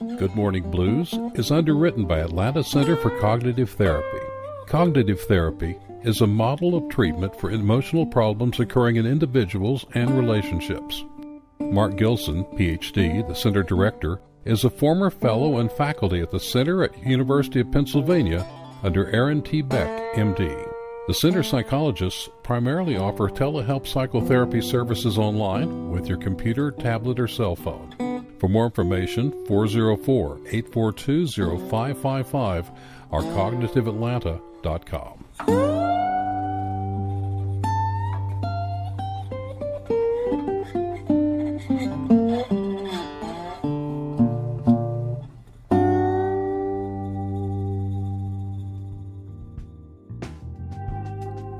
Good Morning Blues is underwritten by Atlanta Center for Cognitive Therapy. Cognitive therapy is a model of treatment for emotional problems occurring in individuals and relationships. Mark Gilson, Ph.D., the center director, is a former fellow and faculty at the center at University of Pennsylvania under Aaron T. Beck, M.D. The center psychologists primarily offer telehealth psychotherapy services online with your computer, tablet, or cell phone. For more information, 404-842-0555 or cognitiveatlanta.com.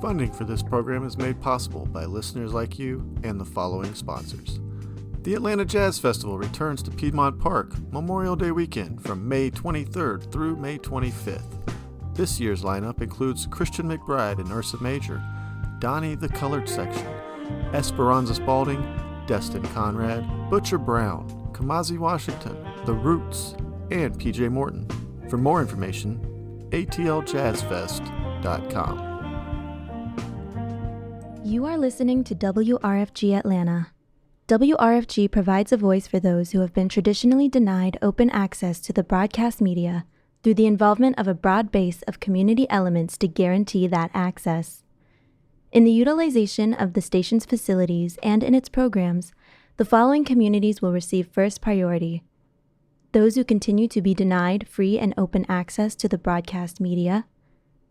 Funding for this program is made possible by listeners like you and the following sponsors. The Atlanta Jazz Festival returns to Piedmont Park Memorial Day weekend from May 23rd through May 25th. This year's lineup includes Christian McBride in Ursa Major, Donnie the Colored Section, Esperanza Spalding, Destin Conrad, Butcher Brown, Kamasi Washington, The Roots, and PJ Morton. For more information, atljjazzfest.com. You are listening to WRFG Atlanta. WRFG provides a voice for those who have been traditionally denied open access to the broadcast media through the involvement of a broad base of community elements to guarantee that access. In the utilization of the station's facilities and in its programs, the following communities will receive first priority: those who continue to be denied free and open access to the broadcast media,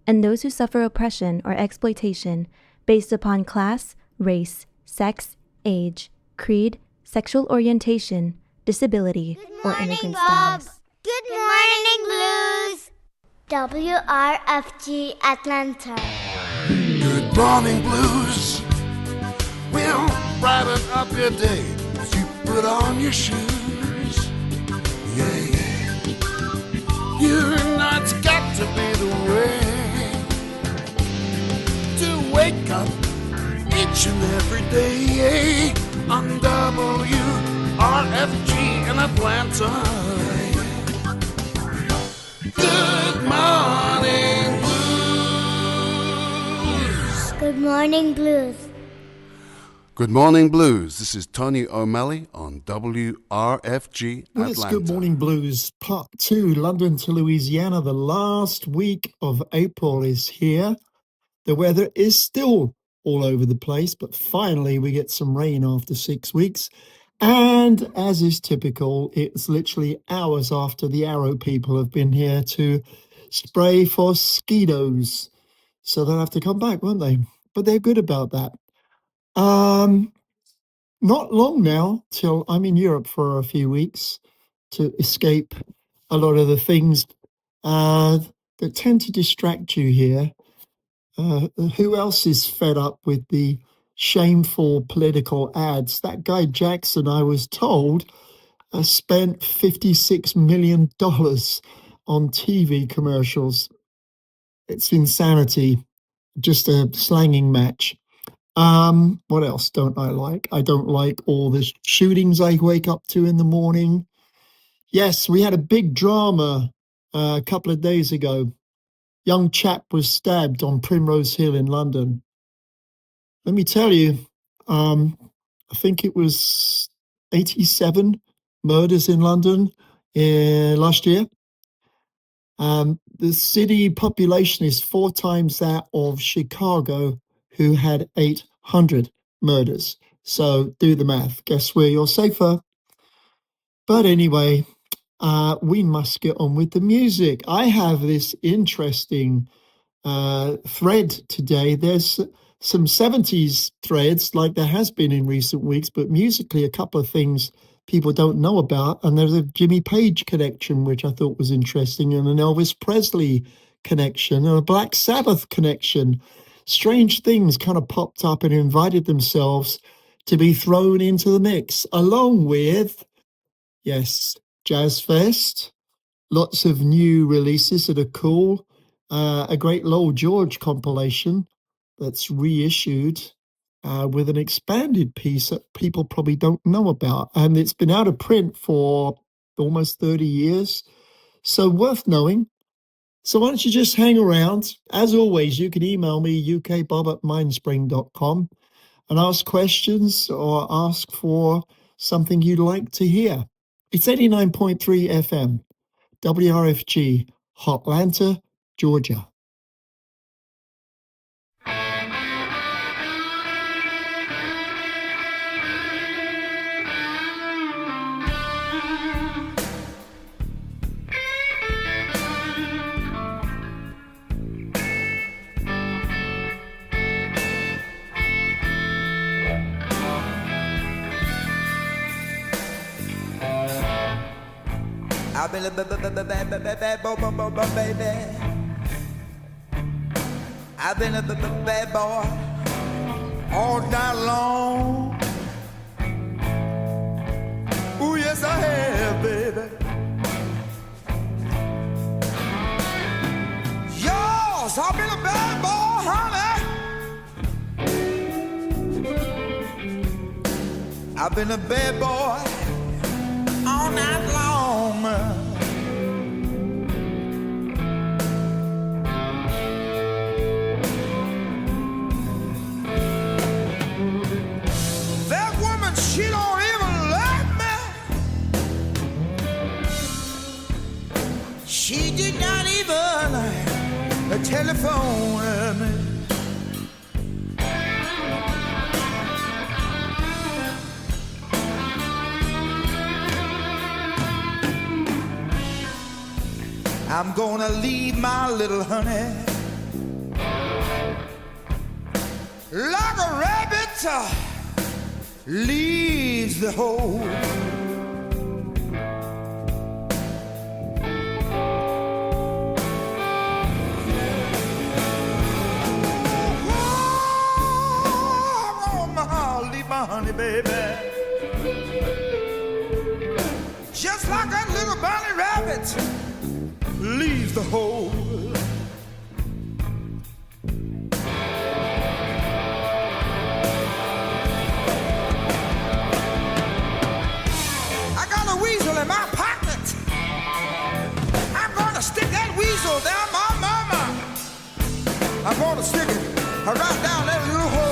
and those who suffer oppression or exploitation based upon class, race, sex, age, creed, sexual orientation, disability, or immigrant status. Good morning, Blues! WRFG Atlanta. Good morning, Blues. We'll brighten up your day as you put on your shoes. Yeah, yeah. You know it's got to be the way to wake up each and every day on WRFG in Atlanta. Good morning, Blues. Good morning, Blues. Good morning, Blues. This is Tony O'Malley on WRFG Well, Atlanta. it's Good Morning Blues Part 2, London to Louisiana. The last week of April is here. The weather is still all over the place, but finally we get some rain after 6 weeks. And as is typical, it's literally hours after the Arrow people have been here to spray for mosquitoes. So they'll have to come back, won't they? But they're good about that. Not long now till I'm in Europe for a few weeks to escape a lot of the things that tend to distract you here. Who else is fed up with the shameful political ads? That guy Jackson, I was told, spent $56 million on TV commercials. It's insanity. Just a slanging match. What else don't I like? I don't like all the shootings I wake up to in the morning. Yes, we had a big drama a couple of days ago. Young chap was stabbed on Primrose Hill in London. Let me tell you, I think it was 87 murders in London last year. The city population is 4 times that of Chicago, who had 800 murders. So do the math. Guess where you're safer? But anyway, we must get on with the music. I have this interesting thread today. There's some 70s threads like there has been in recent weeks, but musically a couple of things people don't know about. And there's a Jimmy Page connection, which I thought was interesting, and an Elvis Presley connection, and a Black Sabbath connection. Strange things kind of popped up and invited themselves to be thrown into the mix, along with, yes, Jazz Fest, lots of new releases that are cool, a great Lowell George compilation that's reissued with an expanded piece that people probably don't know about. And it's been out of print for almost 30 years. So worth knowing. So why don't you just hang around? As always, you can email me, ukbob@mindspring.com, and ask questions or ask for something you'd like to hear. It's 89.3 FM, WRFG, Hotlanta, Georgia. I've been a bad baby. I've been a bad boy all night long. Ooh, yes, I have, baby. Yes, I've been a bad boy, honey. I've been a bad boy all night long. That woman, she don't even love me. She did not even telephone me. I'm gonna leave my little honey like a rabbit leaves the hole. Oh, I'll leave my honey, baby, just like that little bunny rabbit leaves the hole. I got a weasel in my pocket. I'm gonna stick that weasel down my mama. I'm gonna stick it right down that little hole.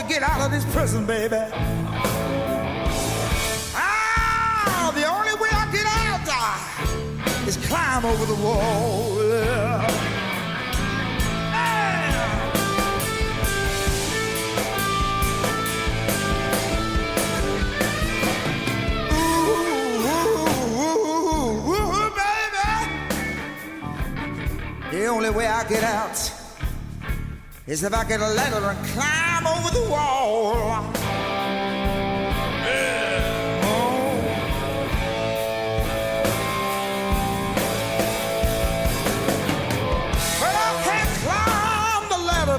Get out of this prison, baby. climb over the wall. Ooh, baby. The only way I get out is if I get a ladder and climb over the wall.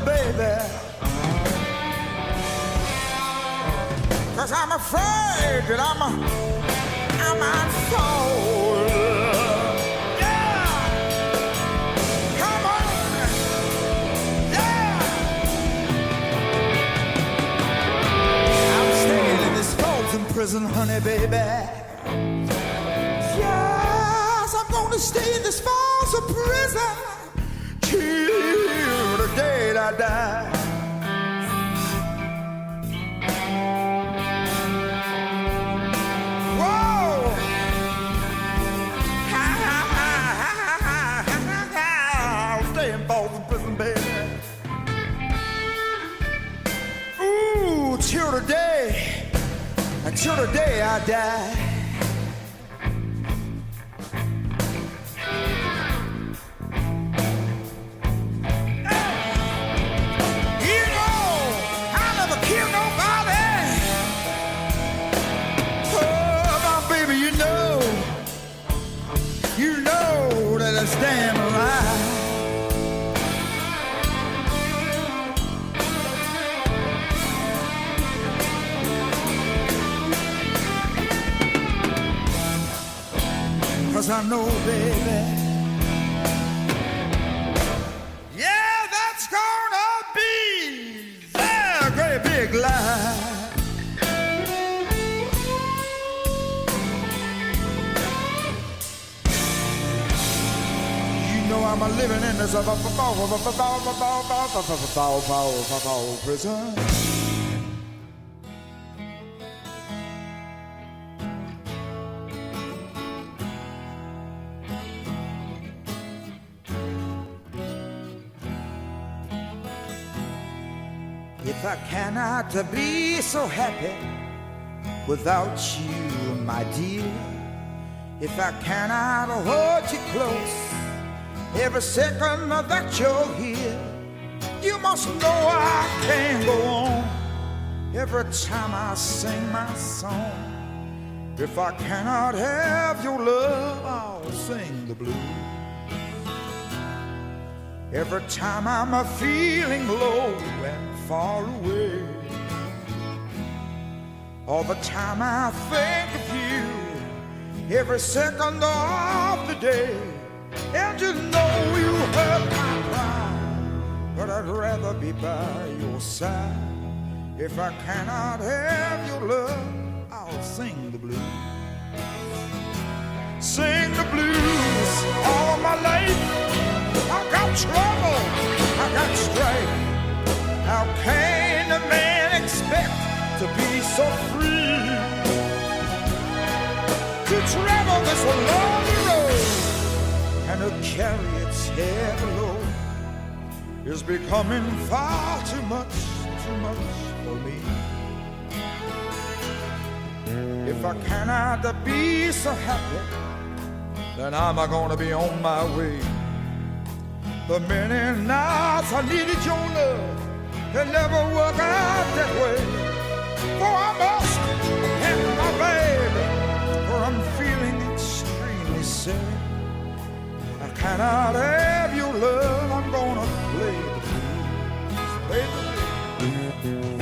Baby, 'cause I'm afraid that I might fall. Yeah, come on, yeah. I'm staying in this frozen prison, honey, baby. Yes, I'm gonna stay in this frozen prison till the day I die. Whoa! I'll stay in Boston prison, baby. Ooh, till the day I die. Damn alive. Cause I know, baby, yeah, that's gonna be a great big lie. I'm living in this prison. If I cannot be so happy without you, my dear, if I cannot hold you close every second that you're here, you must know I can't go on. Every time I sing my song, if I cannot have your love, I'll sing the blues. Every time I'm feeling low and far away, all the time I think of you, every second of the day. And you know you hurt my pride, but I'd rather be by your side. If I cannot have your love, I'll sing the blues. Sing the blues all my life. I got trouble, I got strife. How can a man expect to be so free, to travel this lonely road and to carry its heavy load is becoming far too much for me. If I cannot be so happy, then I'm gonna be on my way. The many nights I needed your love, it never worked out that way. For I must have my baby, for I'm feeling extremely sad. I cannot have your love, I'm gonna play the blues, play the blues.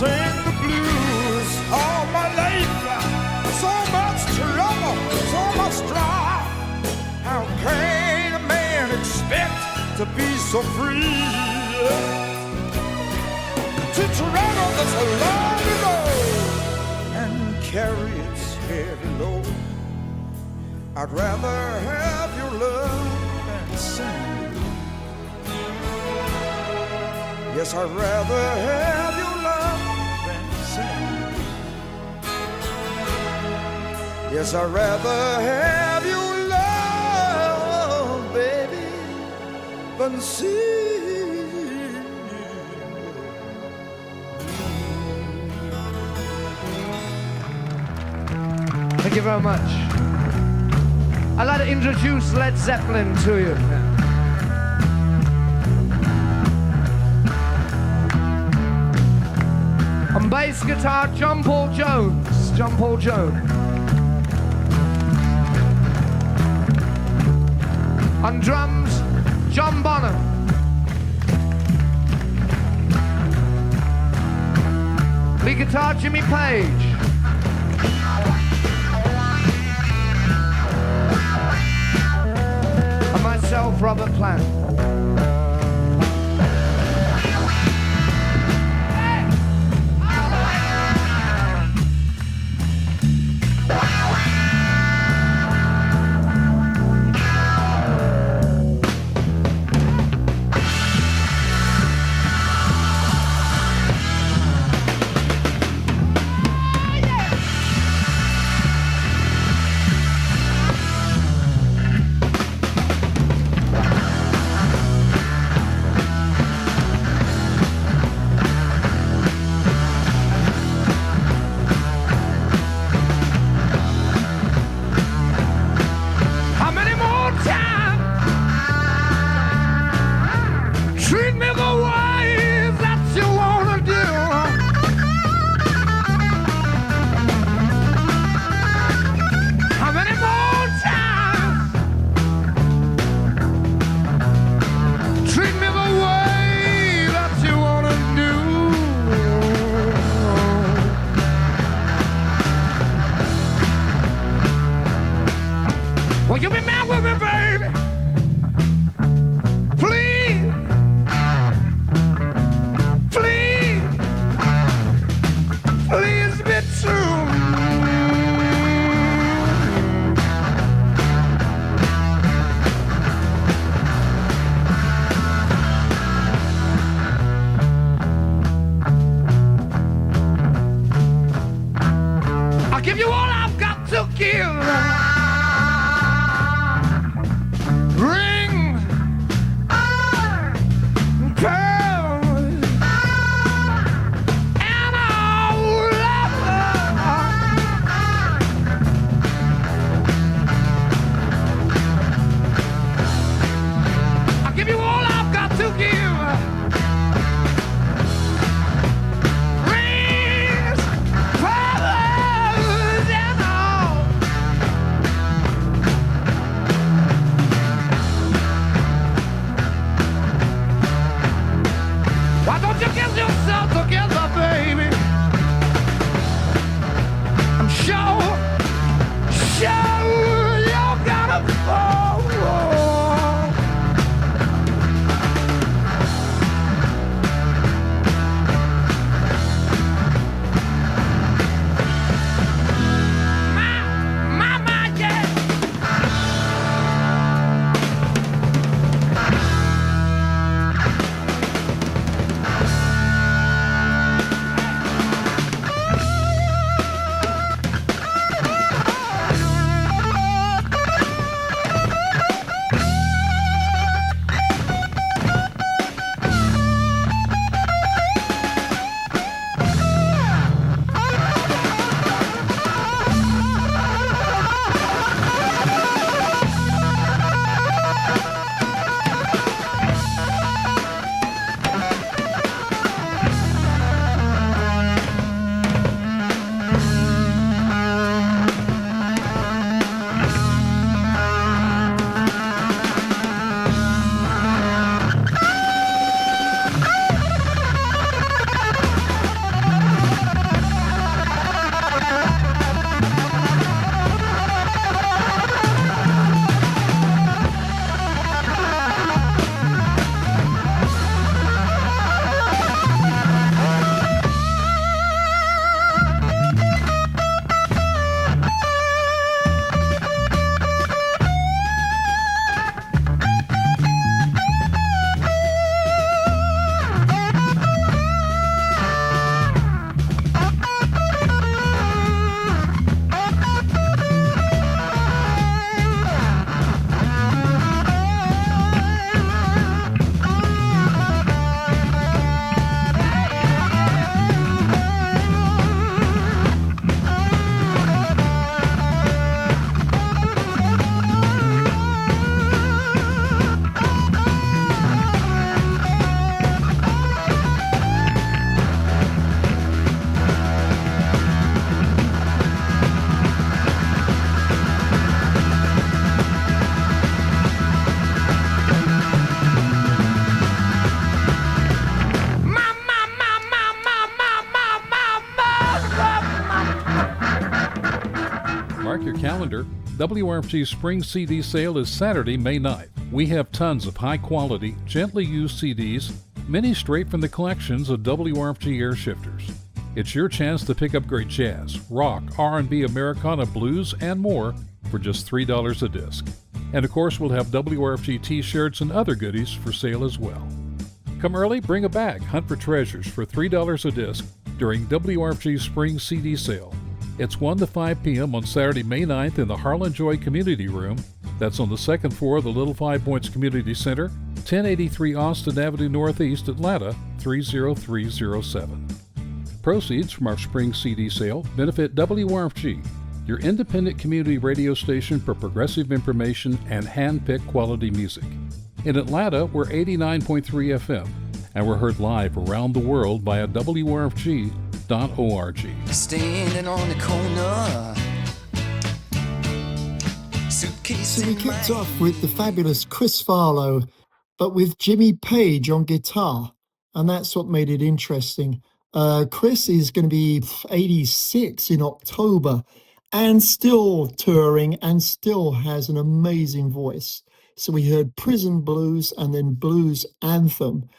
Sing the blues all my life. So much trouble, so much strife. How can a man expect to be so free, to travel this long road and carry its heavy load. I'd rather have your love than sand. Yes, I'd rather have your love than sand. Yes, I'd rather have your love, baby, than sea. Thank you very much. I'd like to introduce Led Zeppelin to you. On bass guitar, John Paul Jones. John Paul Jones. On drums, John Bonham. Lead guitar, Jimmy Page. And myself, Robert Plant. WRFG's Spring CD Sale is Saturday, May 9th. We have tons of high-quality, gently used CDs, many straight from the collections of WRFG air shifters. It's your chance to pick up great jazz, rock, R&B, Americana, blues, and more for just $3 a disc. And of course, we'll have WRFG t-shirts and other goodies for sale as well. Come early, bring a bag, hunt for treasures for $3 a disc during WRFG's Spring CD Sale. It's 1 to 5 p.m. on Saturday, May 9th in the Harlan Joy Community Room. That's on the second floor of the Little Five Points Community Center, 1083 Austin Avenue Northeast, Atlanta, 30307. Proceeds from our Spring CD Sale benefit WRFG, your independent community radio station for progressive information and hand-picked quality music. In Atlanta, we're 89.3 FM, and we're heard live around the world via WRFG.org. Standing on the corner. So we kicked off with the fabulous Chris Farlowe, but with Jimmy Page on guitar, and that's what made it interesting. Chris is going to be 86 in October and still touring and still has an amazing voice. So we heard Prison Blues and then Blues Anthem.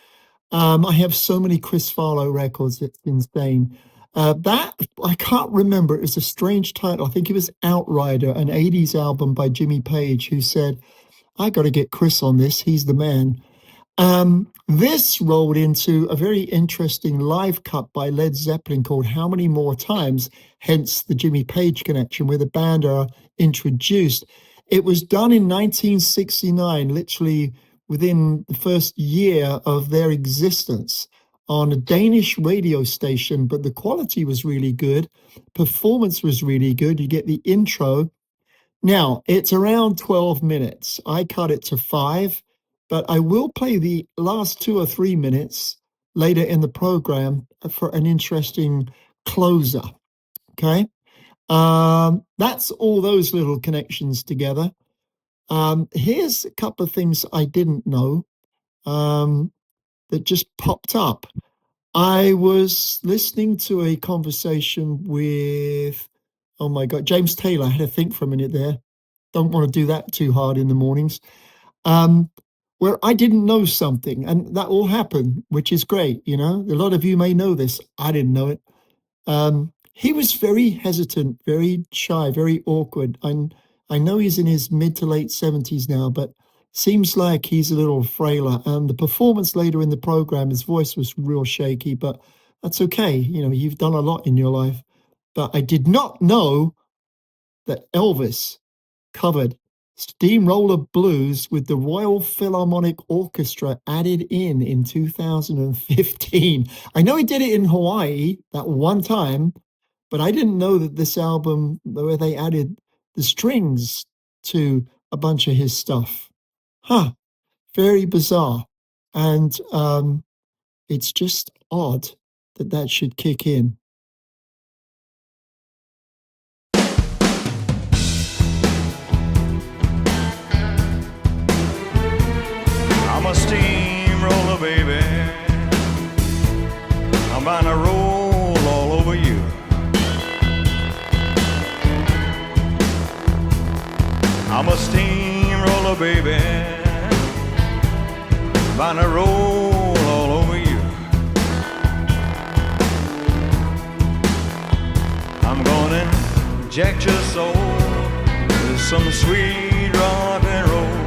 I have so many Chris Farlowe records, it's insane. That, I can't remember, it was a strange title. I think it was Outrider, an 80s album by Jimmy Page, who said, I got to get Chris on this, he's the man. This rolled into a very interesting live cut by Led Zeppelin called How Many More Times, hence the Jimmy Page connection, where the band are introduced. It was done in 1969, literally within the first year of their existence, on a Danish radio station, but the quality was really good. Performance was really good. You get the intro. Now, it's around 12 minutes. I cut it to 5, but I will play the last 2 or 3 minutes later in the program for an interesting closer. Okay? That's all those little connections together. Here's a couple of things I didn't know that just popped up. I was listening to a conversation with, oh my God, James Taylor. I had to think for a minute there. Don't want to do that too hard in the mornings. Where I didn't know something, and that will happen, which is great. You know, a lot of you may know this. I didn't know it. He was very hesitant, very shy, very awkward. And I know he's in his mid to late 70s now, but seems like he's a little frailer. And the performance later in the program, his voice was real shaky, but that's okay. You know, you've done a lot in your life. But I did not know that Elvis covered Steamroller Blues with the Royal Philharmonic Orchestra added in 2015. I know he did it in Hawaii that one time, but I didn't know that this album, where they added the strings to a bunch of his stuff. Very bizarre. And it's just odd that that should kick in. I'm a steamroller, baby. I'm bound to roll all over you. I'm a steamroller, baby. Bound to roll all over you. I'm gonna inject your soul with some sweet rock and roll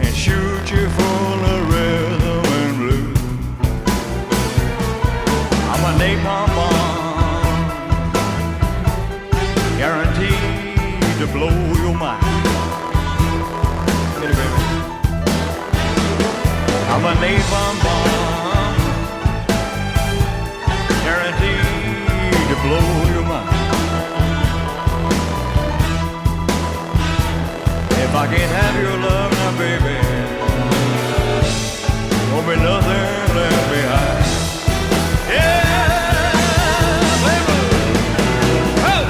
and shoot you full of rhythm and blues. I'm a napalm bomb, guaranteed to blow your mind. Get it, baby. I'm a napalm bomb, guaranteed to blow your mind. If I can't have your love now, baby, won't be nothing left behind. Yeah, baby. Oh.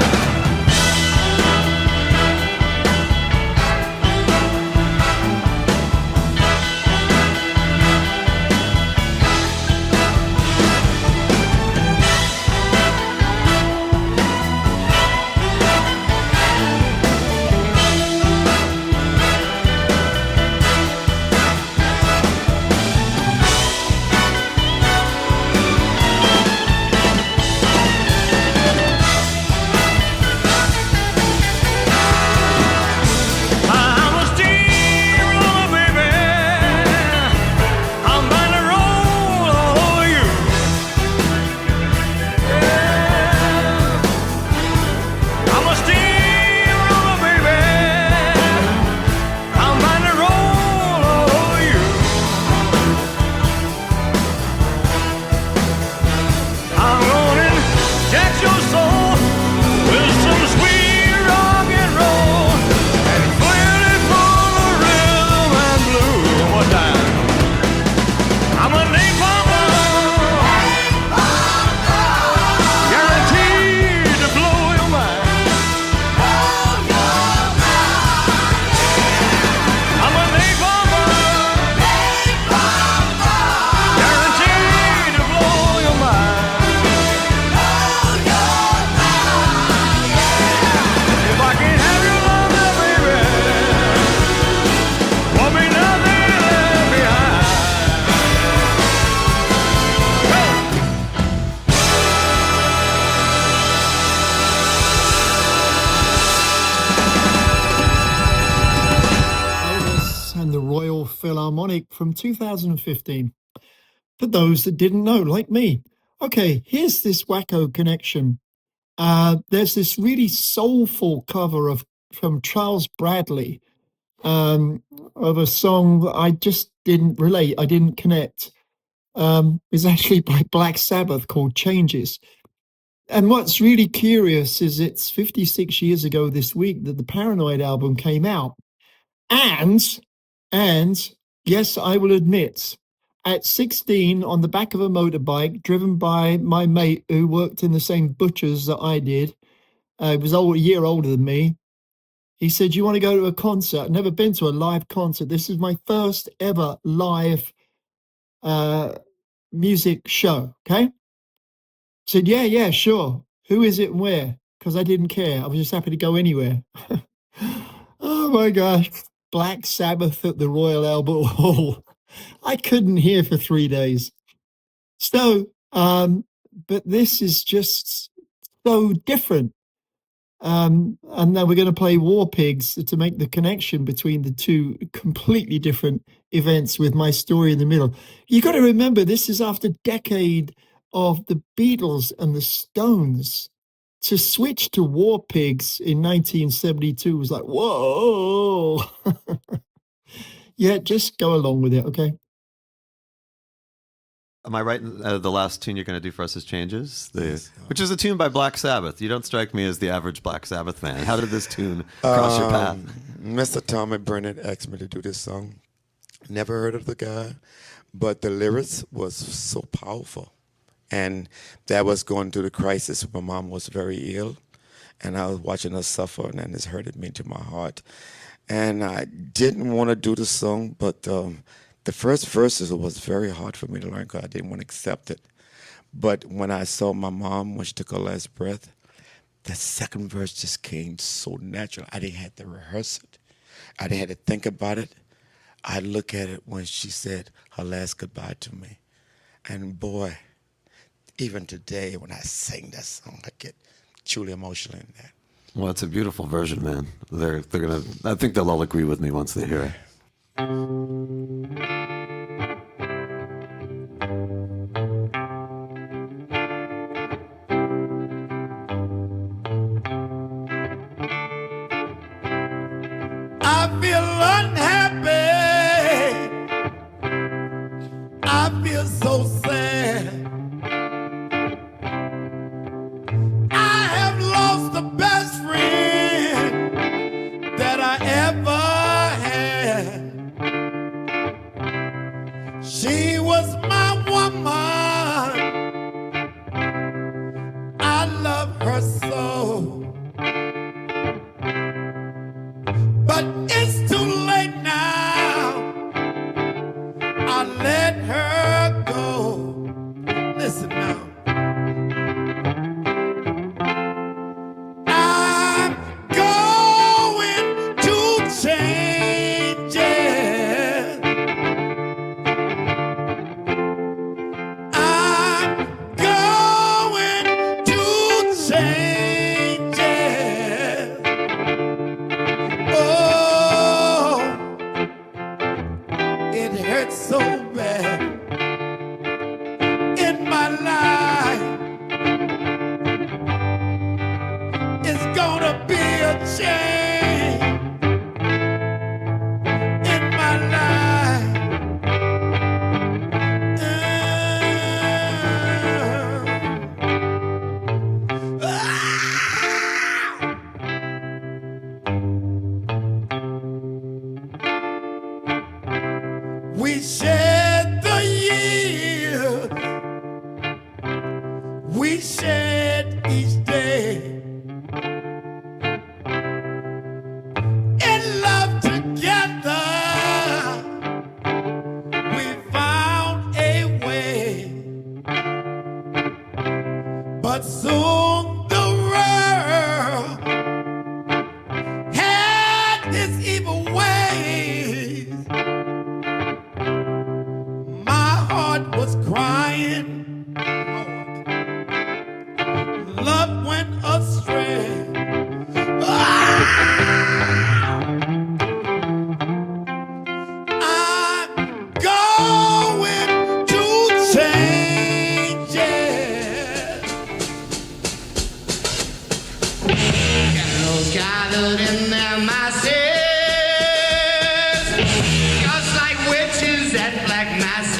Nashville Philharmonic from 2015. For those that didn't know, like me. Okay, here's this wacko connection. There's this really soulful cover from Charles Bradley of a song that I just didn't relate. I didn't connect. It's actually by Black Sabbath called Changes. And what's really curious is it's 56 years ago this week that the Paranoid album came out. And yes, I will admit, at 16 on the back of a motorbike driven by my mate who worked in the same butchers that I did, he was a year older than me. He said, "You want to go to a concert?" I've never been to a live concert. This is my first ever live music show, okay? Said, yeah, sure. Who is it and where? Because I didn't care. I was just happy to go anywhere. Oh my gosh. Black Sabbath at the Royal Albert Hall. I couldn't hear for 3 days. So, but this is just so different. And now we're going to play War Pigs to make the connection between the two completely different events with my story in the middle. You got to remember, this is after a decade of the Beatles and the Stones. To switch to War Pigs in 1972 was like, whoa. Yeah, just go along with it, okay? Am I right? The last tune you're going to do for us is Changes, which is a tune by Black Sabbath. You don't strike me as the average Black Sabbath fan. How did this tune cross your path? Mr. Tommy Burnett asked me to do this song. Never heard of the guy, but the lyrics was so powerful. And that was going through the crisis. My mom was very ill, and I was watching her suffer, and this hurted me to my heart. And I didn't want to do the song, but the first verses was very hard for me to learn because I didn't want to accept it. But when I saw my mom, when she took her last breath, the second verse just came so natural. I didn't have to rehearse it. I didn't have to think about it. I look at it when she said her last goodbye to me. And boy, even today when I sing that song, I get truly emotional in that. Well, it's a beautiful version, man. They're gonna. I think they'll all agree with me once they hear it. I feel unhappy. I feel so sad. I have lost the best friend that I ever had. She was my woman. I love her so. But it's too late now. I let her go. Listen now. I'm going to change it. I'm going to change it. Oh, it hurts so bad in my life. It's gonna be a change in my life. We shed the years, we shed each day. In love together, we found a way. But soon the world had its evil ways. My heart was crying, love went astray. Ah!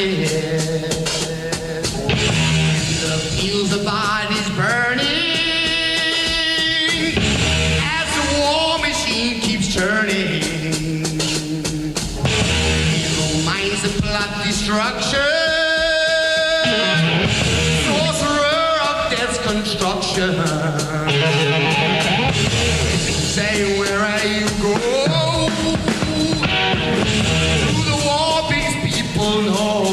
ashes. The fields, the bodies burning as the war machine keeps turning. Evil minds that plot destruction, sorcerer of death's construction. Say, where are you going? To the war these people know.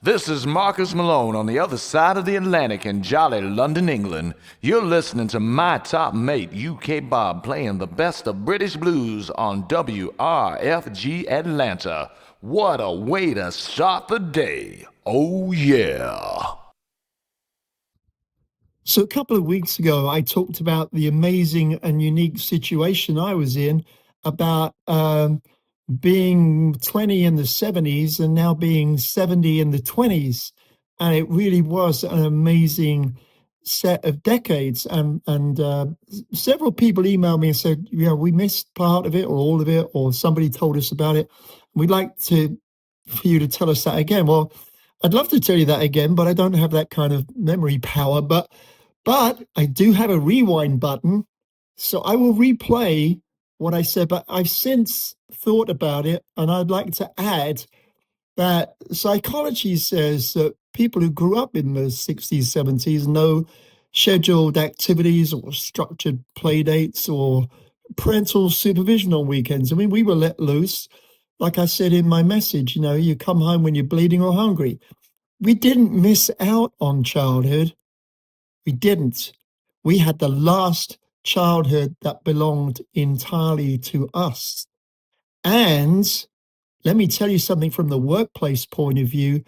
This is Marcus Malone on the other side of the Atlantic in jolly London, England. You're listening to my top mate, UK Bob, playing the best of British blues on WRFG Atlanta. What a way to start the day. Oh, yeah. So a couple of weeks ago, I talked about the amazing and unique situation I was in about being 20 in the 70s and now being 70 in the 20s. And it really was an amazing set of decades. And several people emailed me and said, yeah, we missed part of it or all of it, or somebody told us about it. We'd like for you to tell us that again. Well, I'd love to tell you that again, but I don't have that kind of memory power. But I do have a rewind button, so I will replay what I said, but I've since thought about it, and I'd like to add that psychology says that people who grew up in the 60s, 70s know scheduled activities or structured play dates or parental supervision on weekends. I mean, we were let loose. Like I said in my message, you know, you come home when you're bleeding or hungry. We didn't miss out on childhood. We didn't. We had the last childhood that belonged entirely to us. And let me tell you something from the workplace point of view.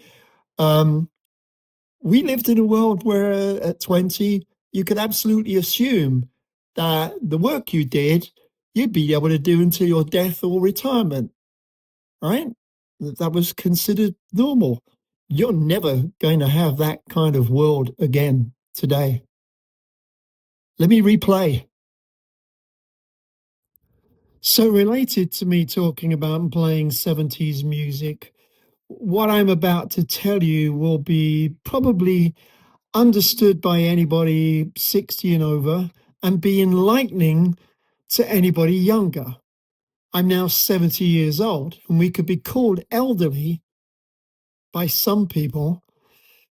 We lived in a world where at 20, you could absolutely assume that the work you did, you'd be able to do until your death or retirement, right? That was considered normal. You're never going to have that kind of world again today. Let me replay. So, related to me talking about and playing 70s music, what I'm about to tell you will be probably understood by anybody 60 and over and be enlightening to anybody younger. I'm now 70 years old, and we could be called elderly by some people,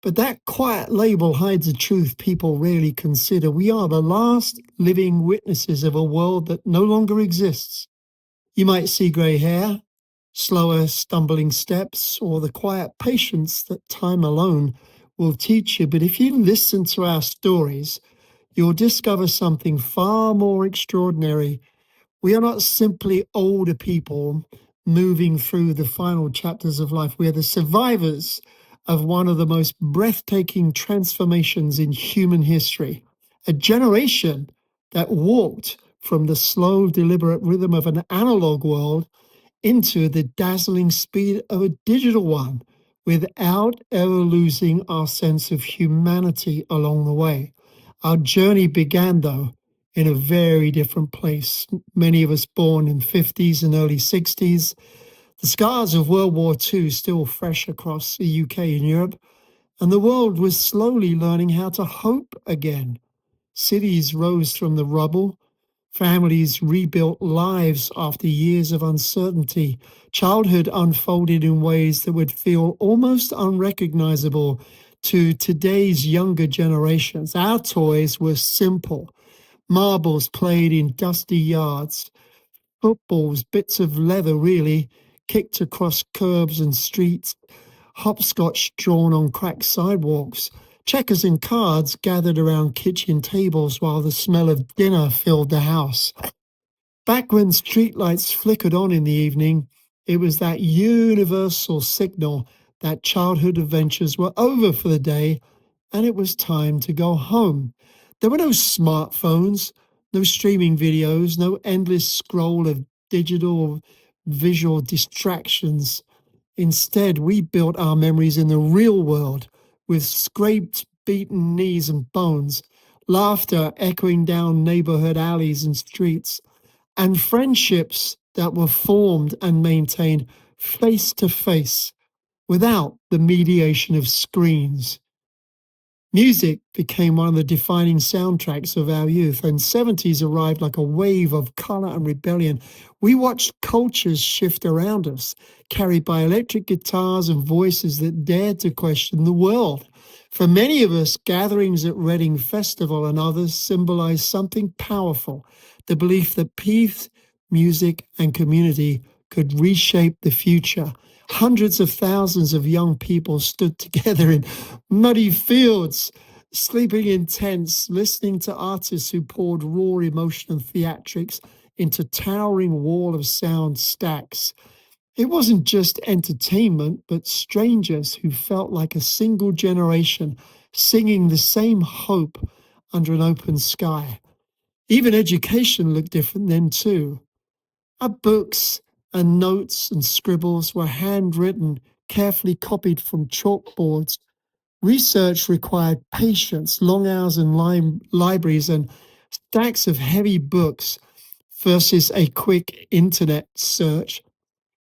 but that quiet label hides a truth people rarely consider. We are the last living witnesses of a world that no longer exists. You might see grey hair, slower stumbling steps, or the quiet patience that time alone will teach you. But if you listen to our stories, you'll discover something far more extraordinary. We are not simply older people moving through the final chapters of life. We are the survivors of one of the most breathtaking transformations in human history. A generation that walked from the slow, deliberate rhythm of an analog world into the dazzling speed of a digital one without ever losing our sense of humanity along the way. Our journey began, though, in a very different place. Many of us born in 50s and early 60s. The scars of World War II still fresh across the UK and Europe, and the world was slowly learning how to hope again. Cities rose from the rubble. Families rebuilt lives after years of uncertainty. Childhood unfolded in ways that would feel almost unrecognizable to today's younger generations. Our toys were simple. Marbles played in dusty yards. Footballs, bits of leather really, kicked across curbs and streets. Hopscotch drawn on cracked sidewalks. Checkers and cards gathered around kitchen tables while the smell of dinner filled the house. Back when streetlights flickered on in the evening, it was that universal signal that childhood adventures were over for the day and it was time to go home. There were no smartphones, no streaming videos, no endless scroll of digital visual distractions. Instead, we built our memories in the real world with scraped, beaten knees and bones, laughter echoing down neighborhood alleys and streets, and friendships that were formed and maintained face to face without the mediation of screens. Music became one of the defining soundtracks of our youth, and 70s arrived like a wave of color and rebellion. We watched cultures shift around us, carried by electric guitars and voices that dared to question the world. For many of us, gatherings at Reading Festival and others symbolized something powerful, the belief that peace, music, and community could reshape the future. Hundreds of thousands of young people stood together in muddy fields, sleeping in tents, listening to artists who poured raw emotion and theatrics into towering wall of sound stacks. It wasn't just entertainment, but strangers who felt like a single generation singing the same hope under an open sky. Even education looked different then too. Our books and notes and scribbles were handwritten, carefully copied from chalkboards. Research required patience, long hours in libraries, and stacks of heavy books versus a quick internet search.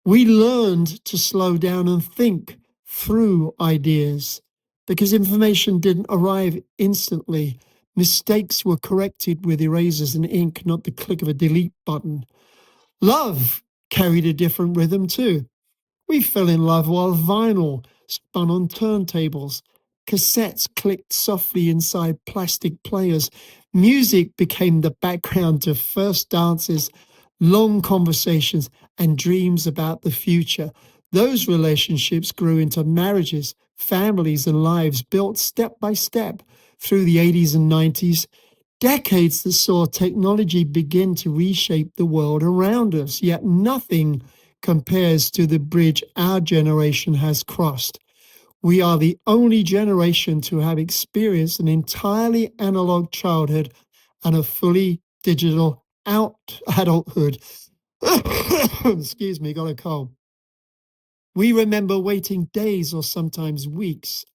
We learned to slow down and think through ideas because information didn't arrive instantly. Mistakes were corrected with erasers and ink, not the click of a delete button. Love carried a different rhythm too. We fell in love while vinyl spun on turntables. Cassettes clicked softly inside plastic players. Music became the background to first dances, long conversations, and dreams about the future. Those relationships grew into marriages, families, and lives built step by step through the 80s and 90s. Decades that saw technology begin to reshape the world around us, yet nothing compares to the bridge our generation has crossed. We are the only generation to have experienced an entirely analog childhood and a fully digital adulthood. Excuse me, got a cold. We remember waiting days or sometimes weeks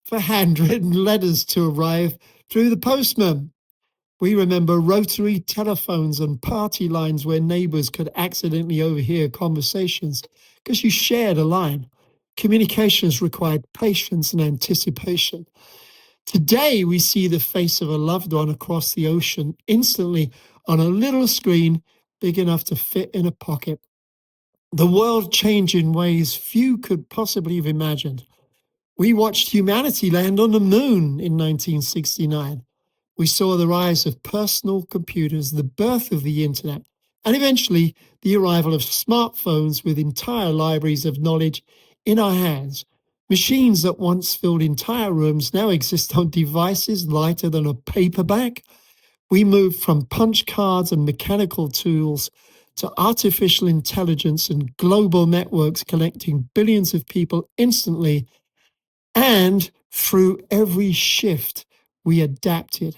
for handwritten letters to arrive through the postman. We remember rotary telephones and party lines where neighbors could accidentally overhear conversations because you shared a line. Communications required patience and anticipation. Today, we see the face of a loved one across the ocean instantly on a little screen big enough to fit in a pocket. The world changed in ways few could possibly have imagined. We watched humanity land on the moon in 1969. We saw the rise of personal computers, the birth of the internet, and eventually the arrival of smartphones with entire libraries of knowledge in our hands. Machines that once filled entire rooms now exist on devices lighter than a paperback. We moved from punch cards and mechanical tools to artificial intelligence and global networks connecting billions of people instantly. And through every shift, we adapted.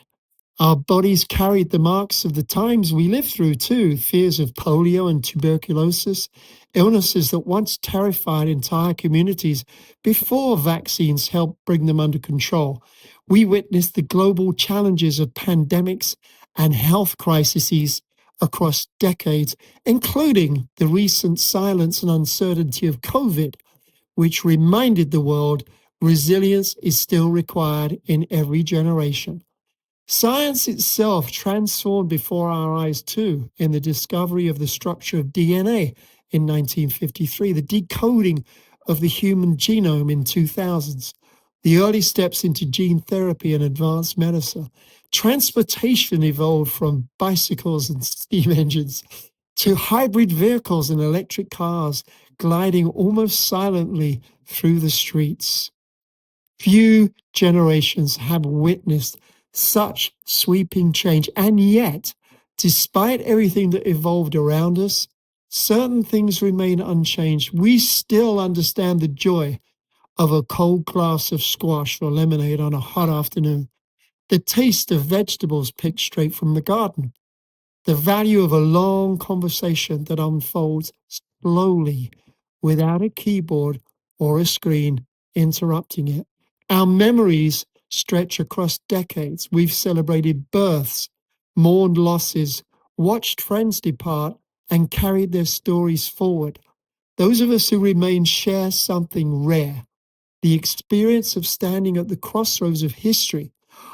Our bodies carried the marks of the times we lived through too, fears of polio and tuberculosis, illnesses that once terrified entire communities before vaccines helped bring them under control. We witnessed the global challenges of pandemics and health crises across decades, including the recent silence and uncertainty of COVID, which reminded the world resilience is still required in every generation. Science itself transformed before our eyes too, in the discovery of the structure of DNA in 1953, the decoding of the human genome in 2000s, the early steps into gene therapy and advanced medicine. Transportation evolved from bicycles and steam engines to hybrid vehicles and electric cars gliding almost silently through the streets. Few generations have witnessed such sweeping change, and yet, despite everything that evolved around us, certain things remain unchanged. We still understand the joy of a cold glass of squash or lemonade on a hot afternoon, the taste of vegetables picked straight from the garden, the value of a long conversation that unfolds slowly without a keyboard or a screen interrupting it. Our memories stretch across decades. We've celebrated births, mourned losses, watched friends depart, and carried their stories forward. Those of us who remain share something rare, the experience of standing at the crossroads of history,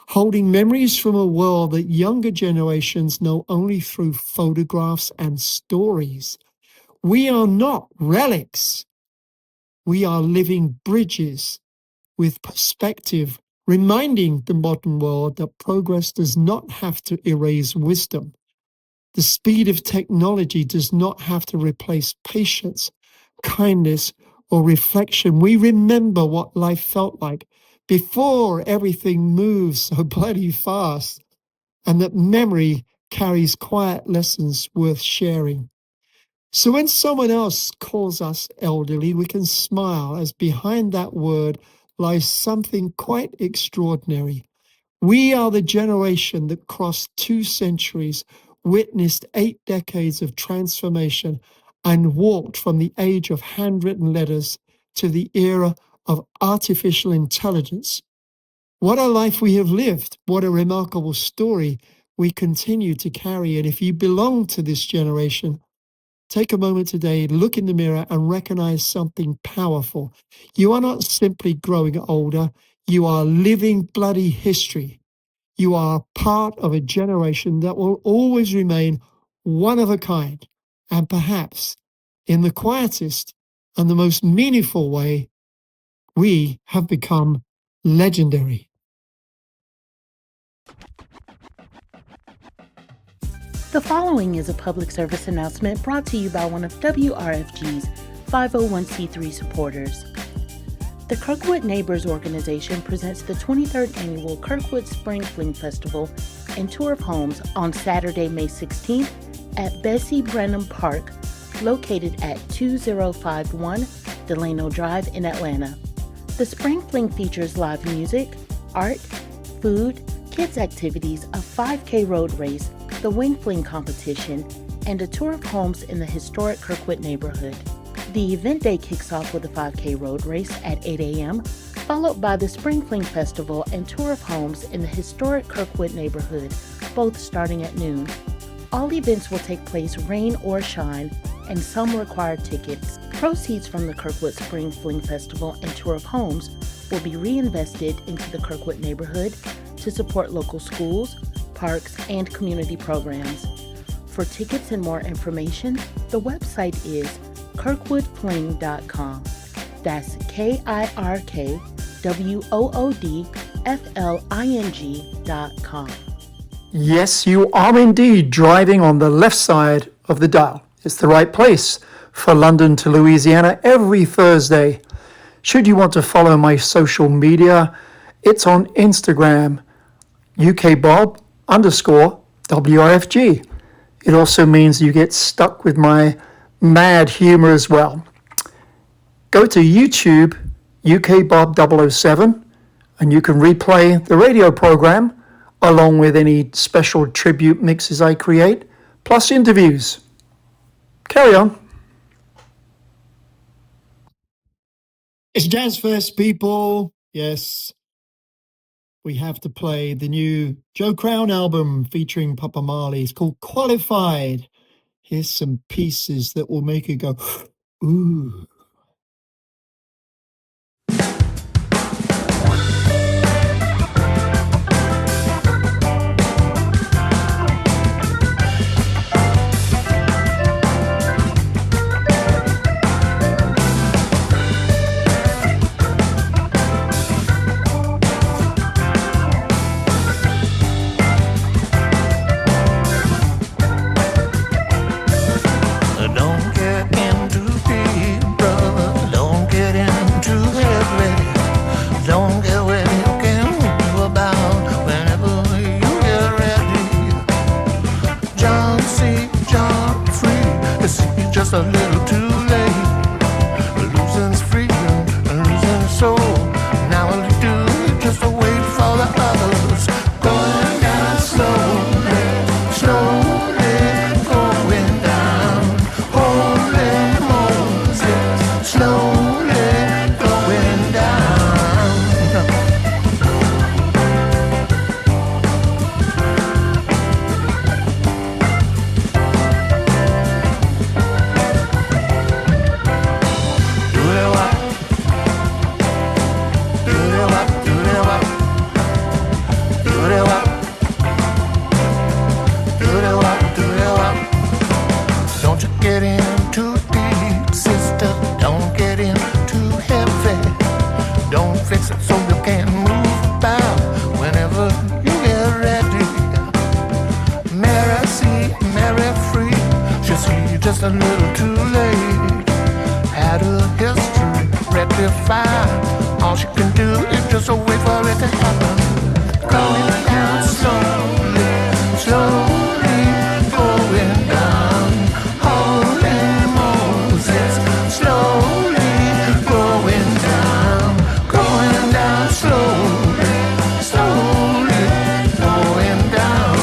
holding memories from a world that younger generations know only through photographs and stories. We are not relics. We are living bridges with perspective, reminding the modern world that progress does not have to erase wisdom. The speed of technology does not have to replace patience, kindness, or reflection. We remember what life felt like before everything moves so bloody fast, and that memory carries quiet lessons worth sharing. So when someone else calls us elderly, we can smile, as behind that word lies something quite extraordinary. We are the generation that crossed 2 centuries, witnessed 8 decades of transformation, and walked from the age of handwritten letters to the era of artificial intelligence. What a life we have lived. What a remarkable story we continue to carry. And if you belong to this generation, take a moment today, look in the mirror and recognize something powerful. You are not simply growing older, you are living bloody history. You are part of a generation that will always remain one of a kind. And perhaps, in the quietest and the most meaningful way, we have become legendary. The following is a public service announcement brought to you by one of WRFG's 501c3 supporters. The Kirkwood Neighbors Organization presents the 23rd Annual Kirkwood Spring Fling Festival and Tour of Homes on Saturday, May 16th at Bessie Brenham Park, located at 2051 Delano Drive in Atlanta. The Spring Fling features live music, art, food, kids activities, a 5K road race, the Wing Fling competition, and a tour of homes in the historic Kirkwood neighborhood. The event day kicks off with a 5K road race at 8 a.m., followed by the Spring Fling Festival and tour of homes in the historic Kirkwood neighborhood, both starting at noon. All events will take place rain or shine, and some require tickets. Proceeds from the Kirkwood Spring Fling Festival and Tour of Homes will be reinvested into the Kirkwood neighborhood to support local schools, parks, and community programs. For tickets and more information, the website is kirkwoodfling.com. That's KIRKWOODFLING.com. Yes, you are indeed driving on the left side of the dial. It's the right place for London to Louisiana every Thursday. Should you want to follow my social media, it's on Instagram, UKBob_WRFG. It also means you get stuck with my mad humor as well. Go to YouTube, UKBob007, and you can replay the radio program along with any special tribute mixes I create, plus interviews. Carry on. It's Jazz Fest, people. Yes, we have to play the new Joe KROWN album featuring Papa Marley. It's called Qualified. Here's some pieces that will make you go, ooh. Just a little too late. Losing freedom and losing soul. Now all you do is just wait for the others. Going down slowly, slowly going down. Holy Moses, slowly going down. Don't you get in too deep, sister. Don't get in too heavy. Don't fix it so you can't move about whenever you get ready. Mary see, Mary free. She see just a little too late. Had her history rectified. All she can do is just wait for it to happen. Going down slowly, slowly going down. Holy Moses, slowly going down slowly, slowly going down.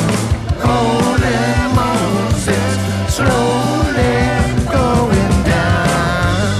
Holy Moses, slowly going down.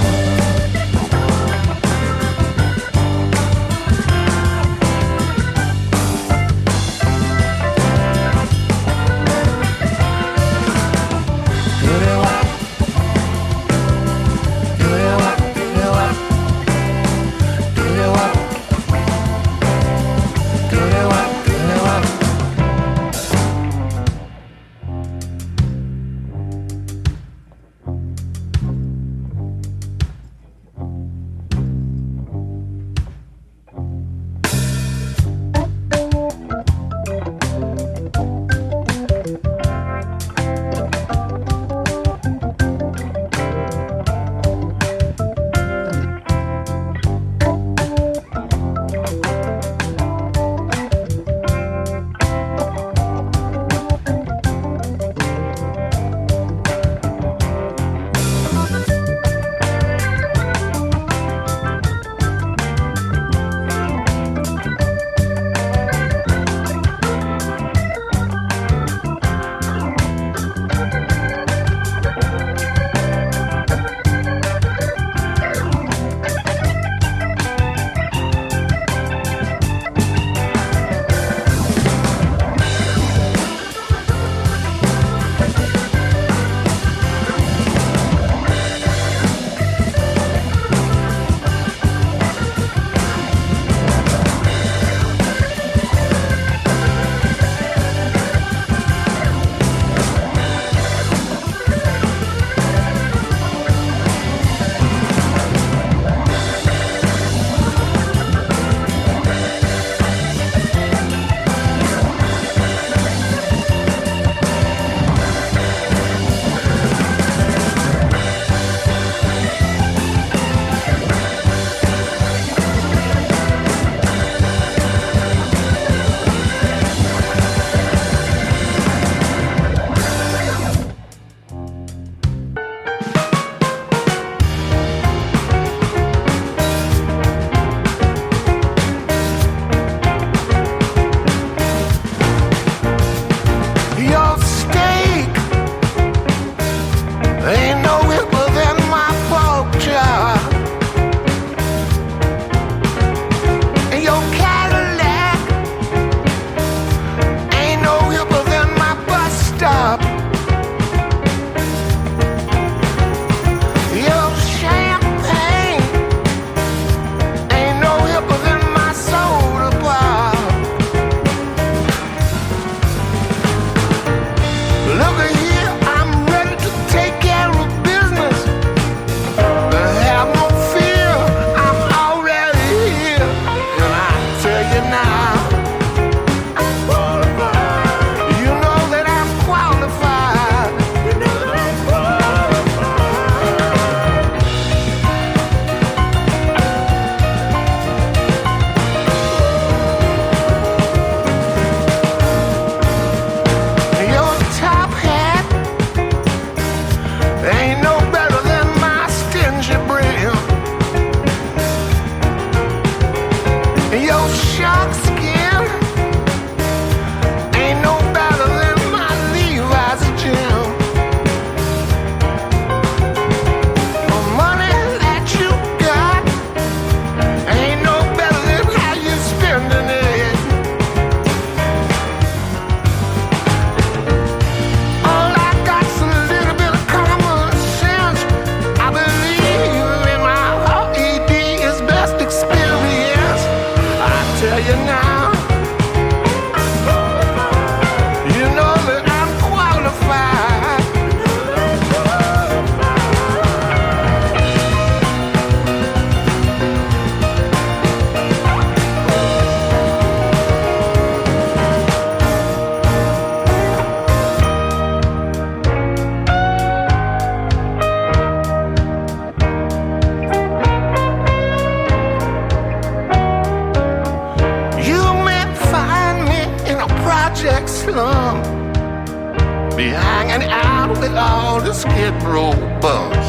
the Skid Row buzz.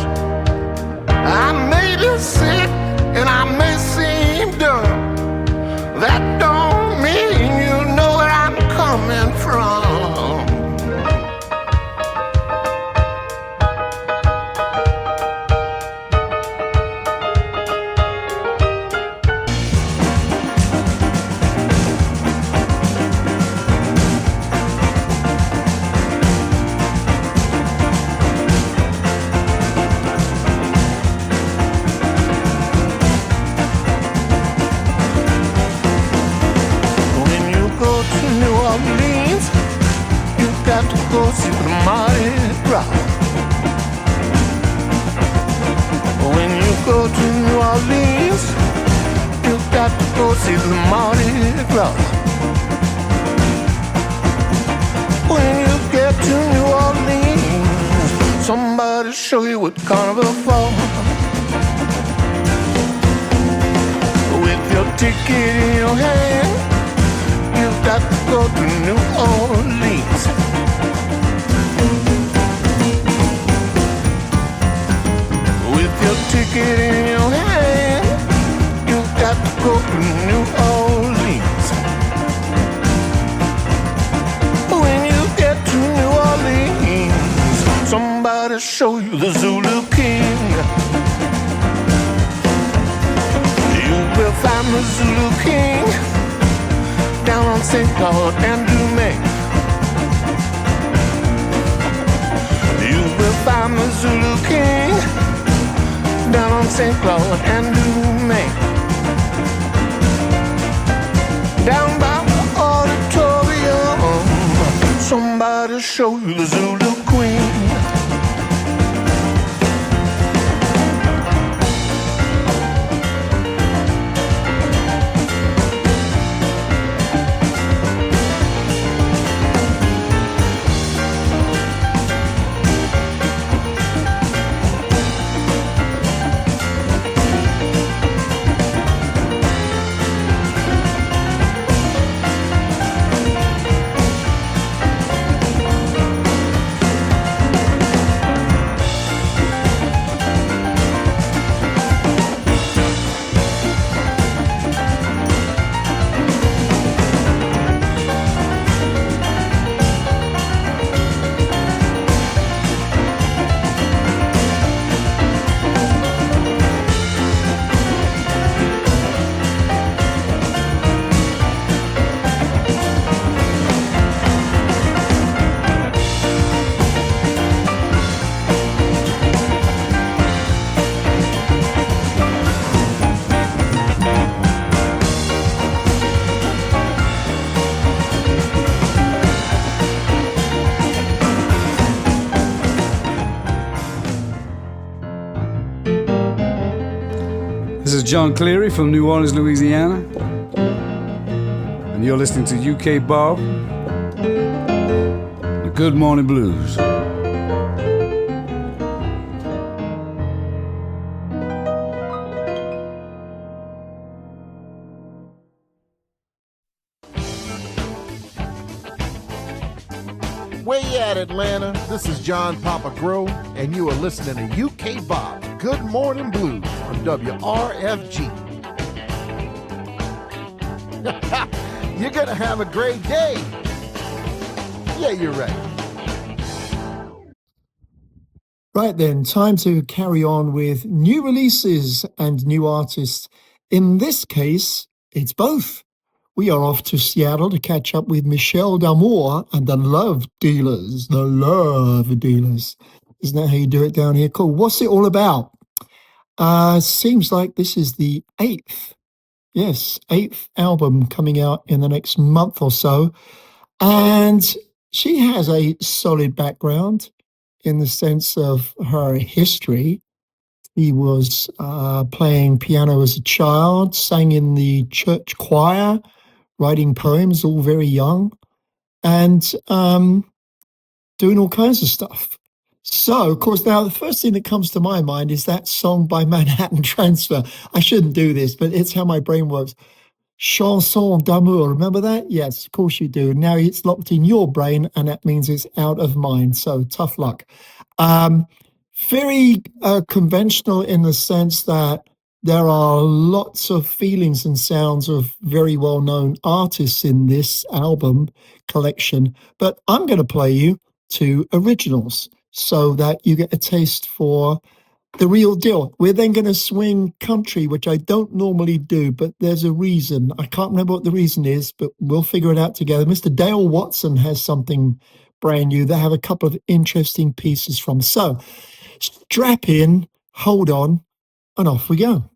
I may be sick and I may seem dumb. That don't mean you know where I'm coming from. Go see the Mardi Gras. When you go to New Orleans, you got to go see the Mardi Gras. When you get to New Orleans, somebody show you what Carnival for. With your ticket in your hand, you got to go to New Orleans. Your ticket in your hand, you got to go to New Orleans. When you get to New Orleans, somebody show you the Zulu King. You will find the Zulu King down on St. Claude and Dumaine. You will find the Zulu King down on St. Claude and Dumaine. Down by the auditorium, somebody show you the Zulu Queen. This is John Cleary from New Orleans, Louisiana, and you're listening to UK Bob, the Good Morning Blues. Where you at, Atlanta? This is John Papa Grow, and you are listening to UK Bob, Good Morning Blues on WRFG. You're gonna have a great day. Yeah, you're right. Right then, time to carry on with new releases and new artists. In this case, it's both. We are off to Seattle to catch up with Michelle D'Amour and the Love Dealers. The Love Dealers. Isn't that how you do it down here? Cool. What's it all about? Seems like this is the eighth album coming out in the next month or so. And she has a solid background in the sense of her history. He was playing piano as a child, sang in the church choir, writing poems, all very young, and doing all kinds of stuff. So, of course, now the first thing that comes to my mind is that song by Manhattan Transfer. I shouldn't do this, but it's how my brain works. Chanson d'amour, remember that? Yes, of course you do. Now it's locked in your brain, and that means it's out of mine, so tough luck. Very conventional in the sense that there are lots of feelings and sounds of very well-known artists in this album collection, but I'm going to play you 2 originals so that you get a taste for the real deal. We're then going to swing country, which I don't normally do, but there's a reason. I can't remember what the reason is, but we'll figure it out together. Mr. Dale Watson has something brand new. They have a couple of interesting pieces from. So strap in, hold on, and off we go.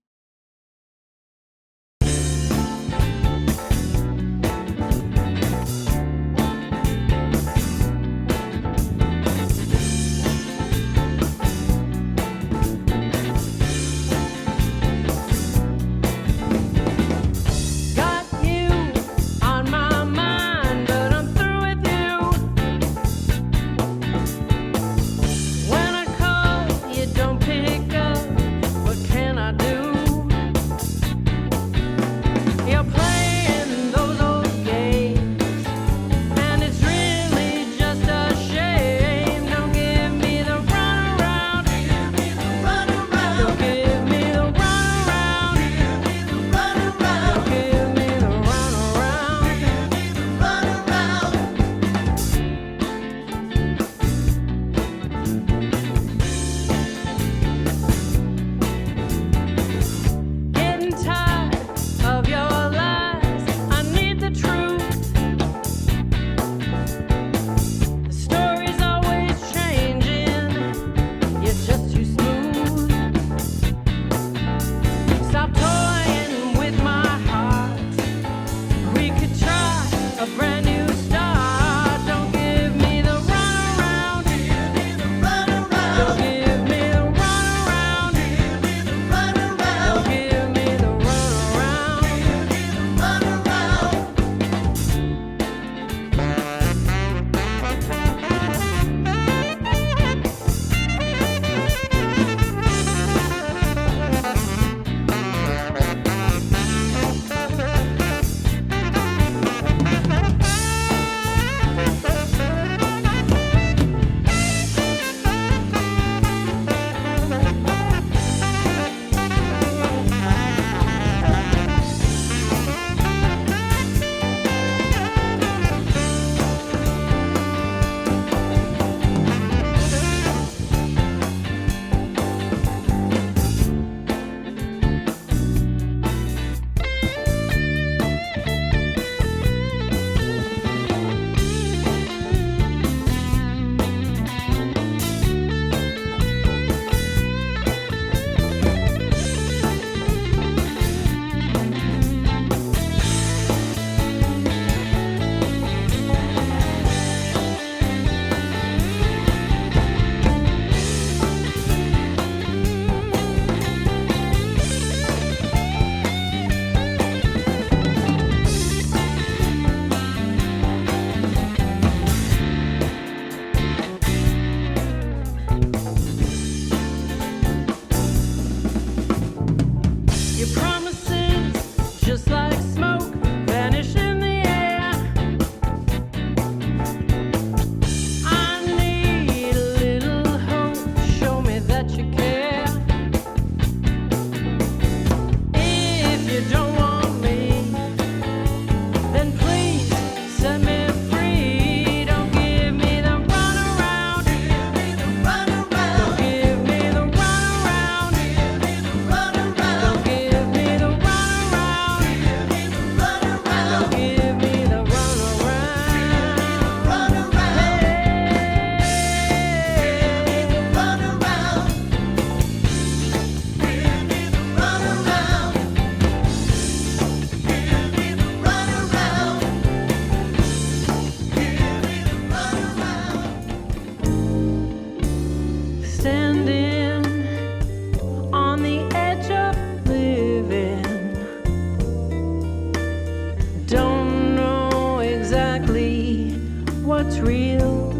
what's real.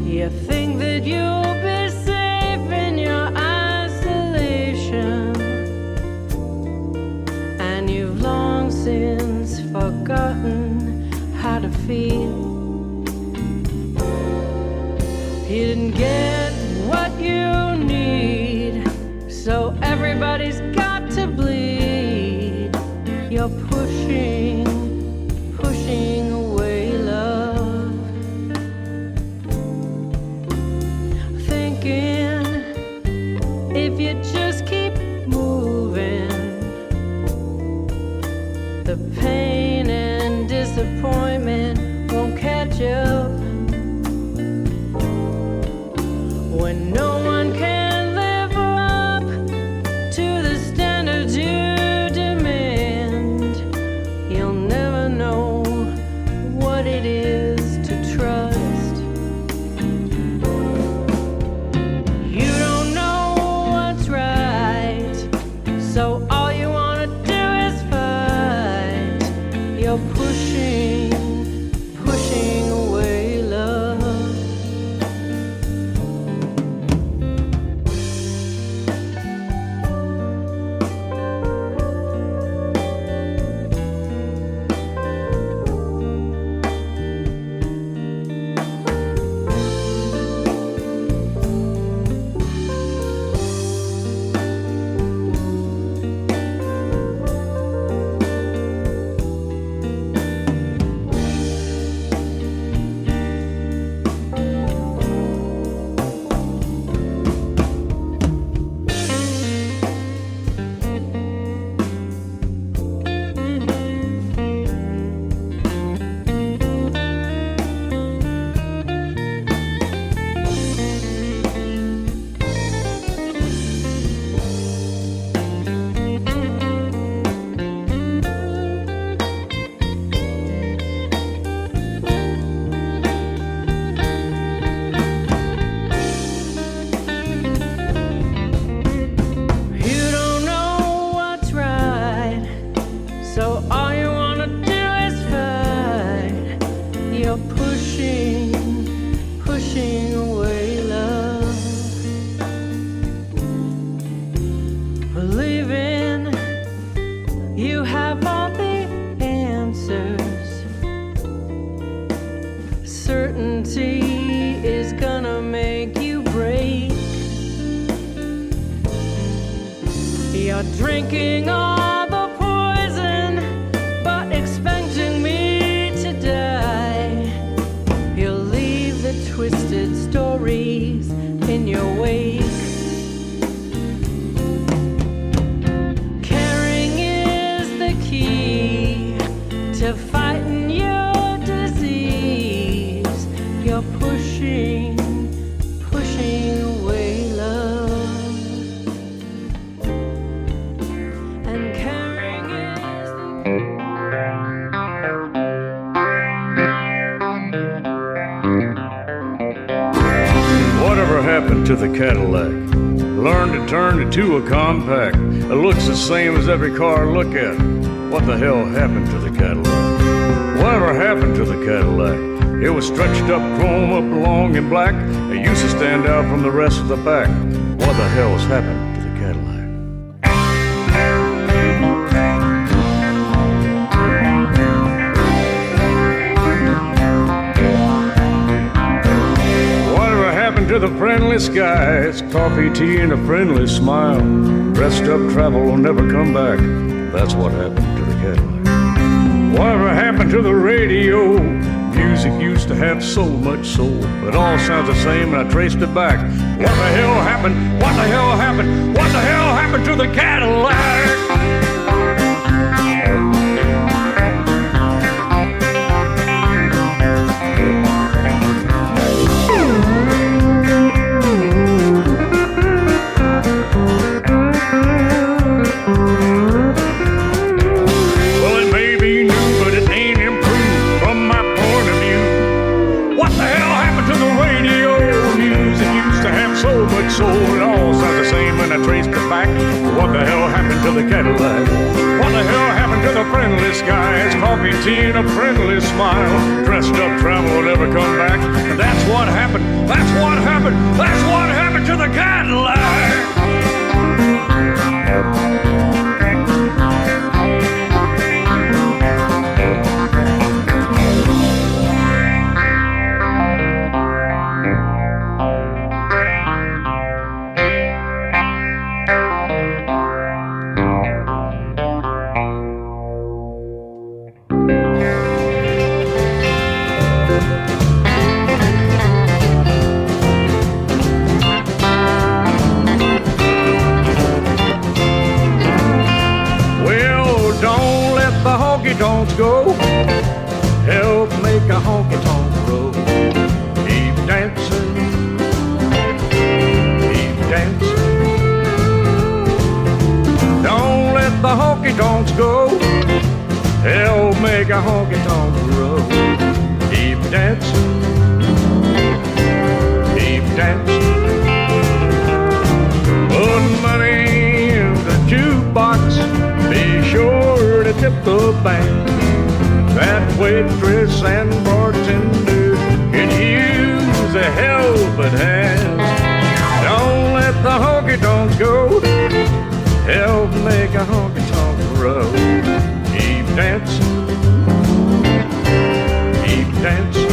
You think that you'll be safe in your isolation, and you've long since forgotten how to feel. You didn't get what you need, so everybody's got to bleed. You're pushing away love, thinking if you just keep moving, the pain and disappointment won't catch up. When no one can live up to the standards you demand, you'll never know what it is to trust. You don't know what's right, so all you wanna do is fight. You're pushing away love. Pushing away love, believing you have all the answers. Certainty is gonna make you break. You're drinking all the poison, but expecting me to die. You'll leave the twisted stories in your wake. Caring is the key to fighting your disease. You're pushing away love. And caring is Whatever happened to the Cadillac? Learned to turn it to a compact. It looks the same as every car I look at. What the hell happened to the Cadillac? Whatever happened to the Cadillac? It was stretched up, chrome up, long and black. It used to stand out from the rest of the back. What the hell's happened to the Cadillac? Whatever happened to the friendly skies? Coffee, tea, and a friendly smile. Dressed up travel will never come back. That's what happened to the Cadillac. Whatever happened to the radio? Music used to have so much soul. It all sounds the same and I traced it back. What the hell happened? What the hell happened? What the hell happened to the Cadillac? Soul, it all sounds the same and I traced it back. What the hell happened to the Cadillac? What the hell happened to the friendly skies? Coffee, tea, and a friendly smile. Dressed up travel will never come back. And that's what happened. That's what happened. That's what happened to the Cadillac. honky-tonks go. Help make a honky-tonk grow. Keep dancing, keep dancing. Put money in the jukebox, be sure to tip the band. That waitress and bartender can use a helping hand. Don't let the honky-tonks go. Help make a honky-tonk grow. Keep dancing, keep dancing.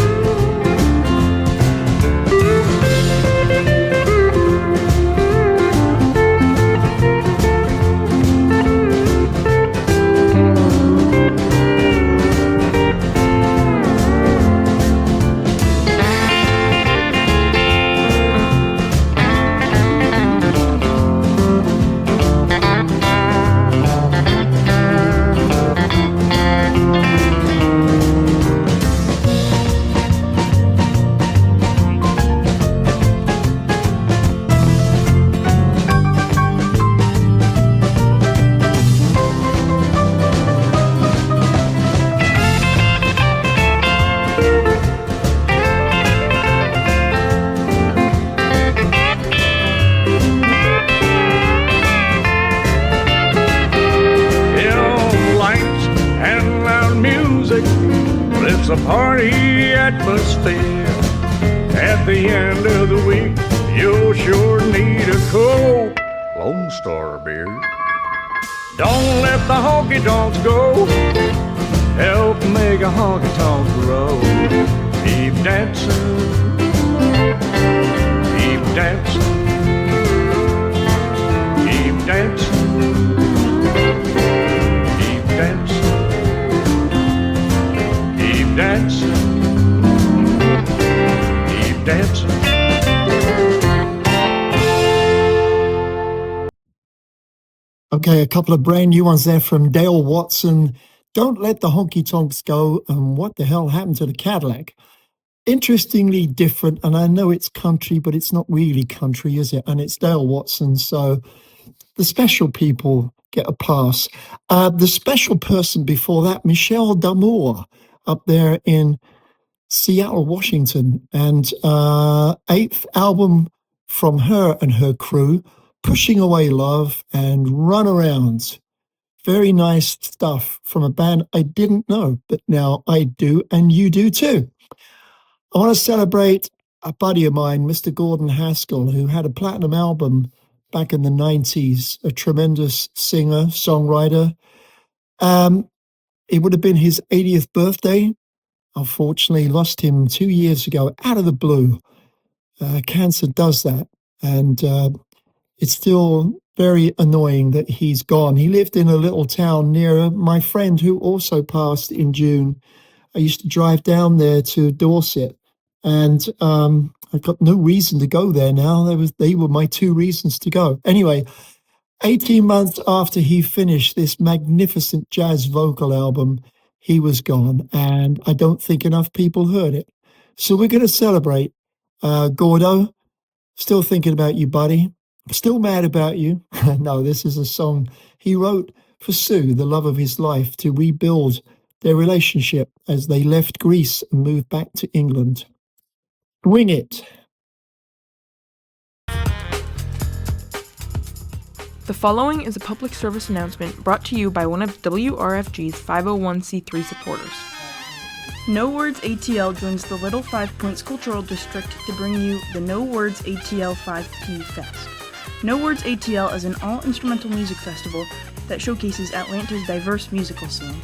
A party atmosphere. At the end of the week, you'll sure need a cold Lone Star beer. Don't let the honky-tonks go. Help make a honky-tonk grow. Keep dancing, keep dancing, keep dancing, keep dancing. Keep dancing, keep dancing. Okay, a couple of brand new ones there from Dale Watson. Don't Let the Honky Tonks Go, and What the Hell Happened to the Cadillac? Interestingly different, and I know it's country, but it's not really country, is it? And it's Dale Watson, so the special people get a pass. The special person before that, Michelle D'Amour, up there in Seattle, Washington, and 8th album from her and her crew, Pushing Away Love and Run Around. Very nice stuff from a band I didn't know, but now I do, and you do too. I want to celebrate a buddy of mine, Mr. Gordon Haskell, who had a platinum album back in the 90s, a tremendous singer, songwriter. It would have been his 80th birthday. Unfortunately, lost him 2 years ago out of the blue. Cancer does that, and it's still very annoying that he's gone. He lived in a little town near my friend who also passed in June. I used to drive down there to Dorset, and I've got no reason to go there now. They were my two reasons to go. Anyway, 18 months after he finished this magnificent jazz vocal album, he was gone, and I don't think enough people heard it. So we're going to celebrate. Gordo, still thinking about you, buddy. Still mad about you. No, this is a song he wrote for Sue, the love of his life, to rebuild their relationship as they left Greece and moved back to England. Wing it. The following is a public service announcement brought to you by one of WRFG's 501c3 supporters. No Words ATL joins the Little 5 Points Cultural District to bring you the No Words ATL 5P Fest. No Words ATL is an all-instrumental music festival that showcases Atlanta's diverse musical scene.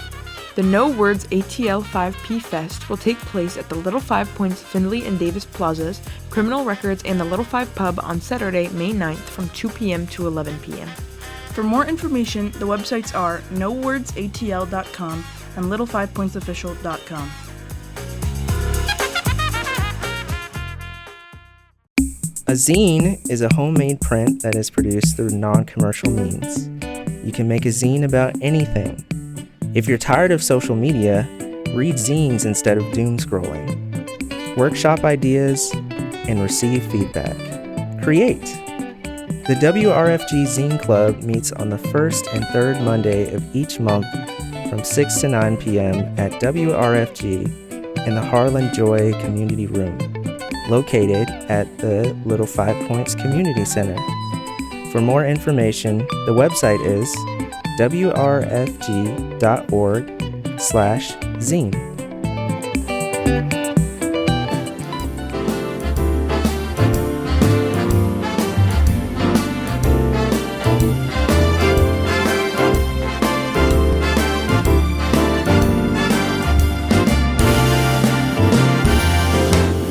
The No Words ATL 5P Fest will take place at the Little 5 Points Findlay and Davis Plazas, Criminal Records, and the Little 5 Pub on Saturday, May 9th from 2 p.m. to 11 p.m. For more information, the websites are nowordsatl.com and little5pointsofficial.com. A zine is a homemade print that is produced through non-commercial means. You can make a zine about anything. If you're tired of social media, read zines instead of doom scrolling. Workshop ideas and receive feedback. Create. The WRFG Zine Club meets on the first and third Monday of each month from 6 to 9 p.m. at WRFG in the Harlan Joy Community Room, located at the Little 5 Points Community Center. For more information, the website is wrfg.org/zine.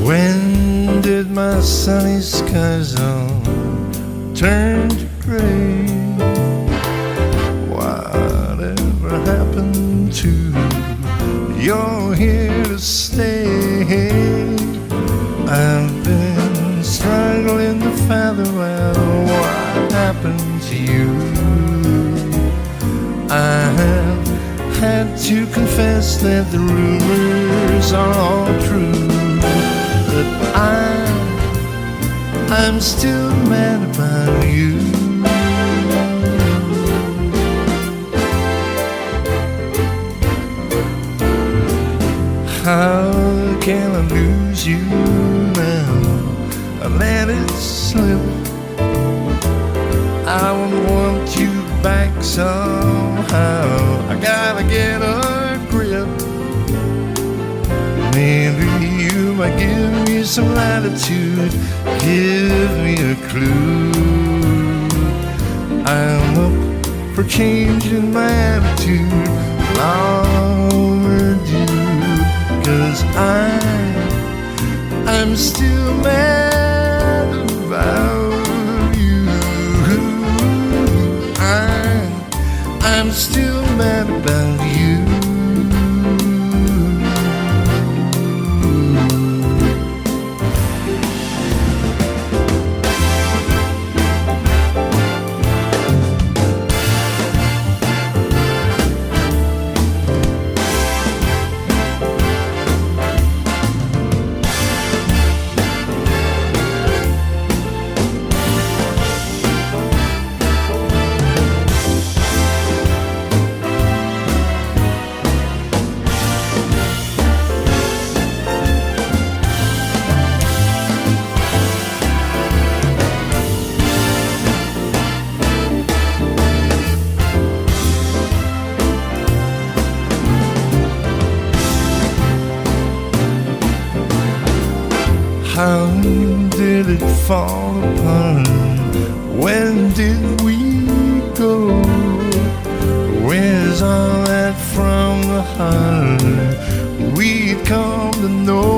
When did my sunny skies all turn to gray? Whatever happened to you're here to stay? I've been struggling to fathom out what happened to you. I have had to confess that the rumors are all true, but I'm still mad about you. How can I lose you now? I let it slip. I would want you back somehow. I gotta get a grip. Maybe you might give me some latitude, give me a clue. I'm up for changing my attitude, long overdue. 'Cause I'm still mad about you. I'm still mad about you. How did it fall apart? When did we go? Where's all that from the heart we'd come to know?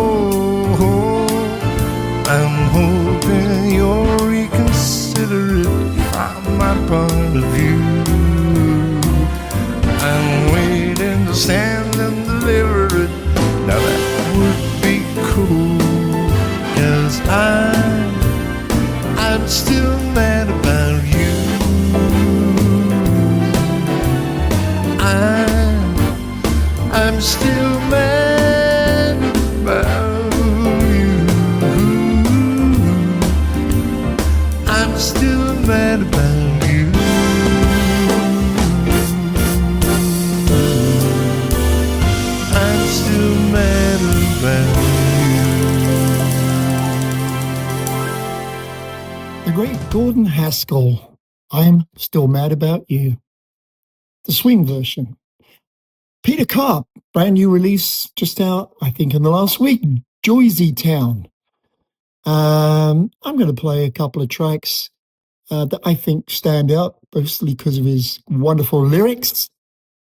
I'm hoping you'll reconsider it from my point of view. I'm waiting to stand and deliver it. Now that would be cool. 'Cause I'm still mad about you. I'm still mad about you. I'm still mad about you. I'm still mad about you. The great Gordon Haskell, I'm Still Mad About You. The swing version. Peter KARP, brand new release just out, I think, in the last week, Joyzy Town. I'm going to play a couple of tracks that I think stand out, mostly because of his wonderful lyrics.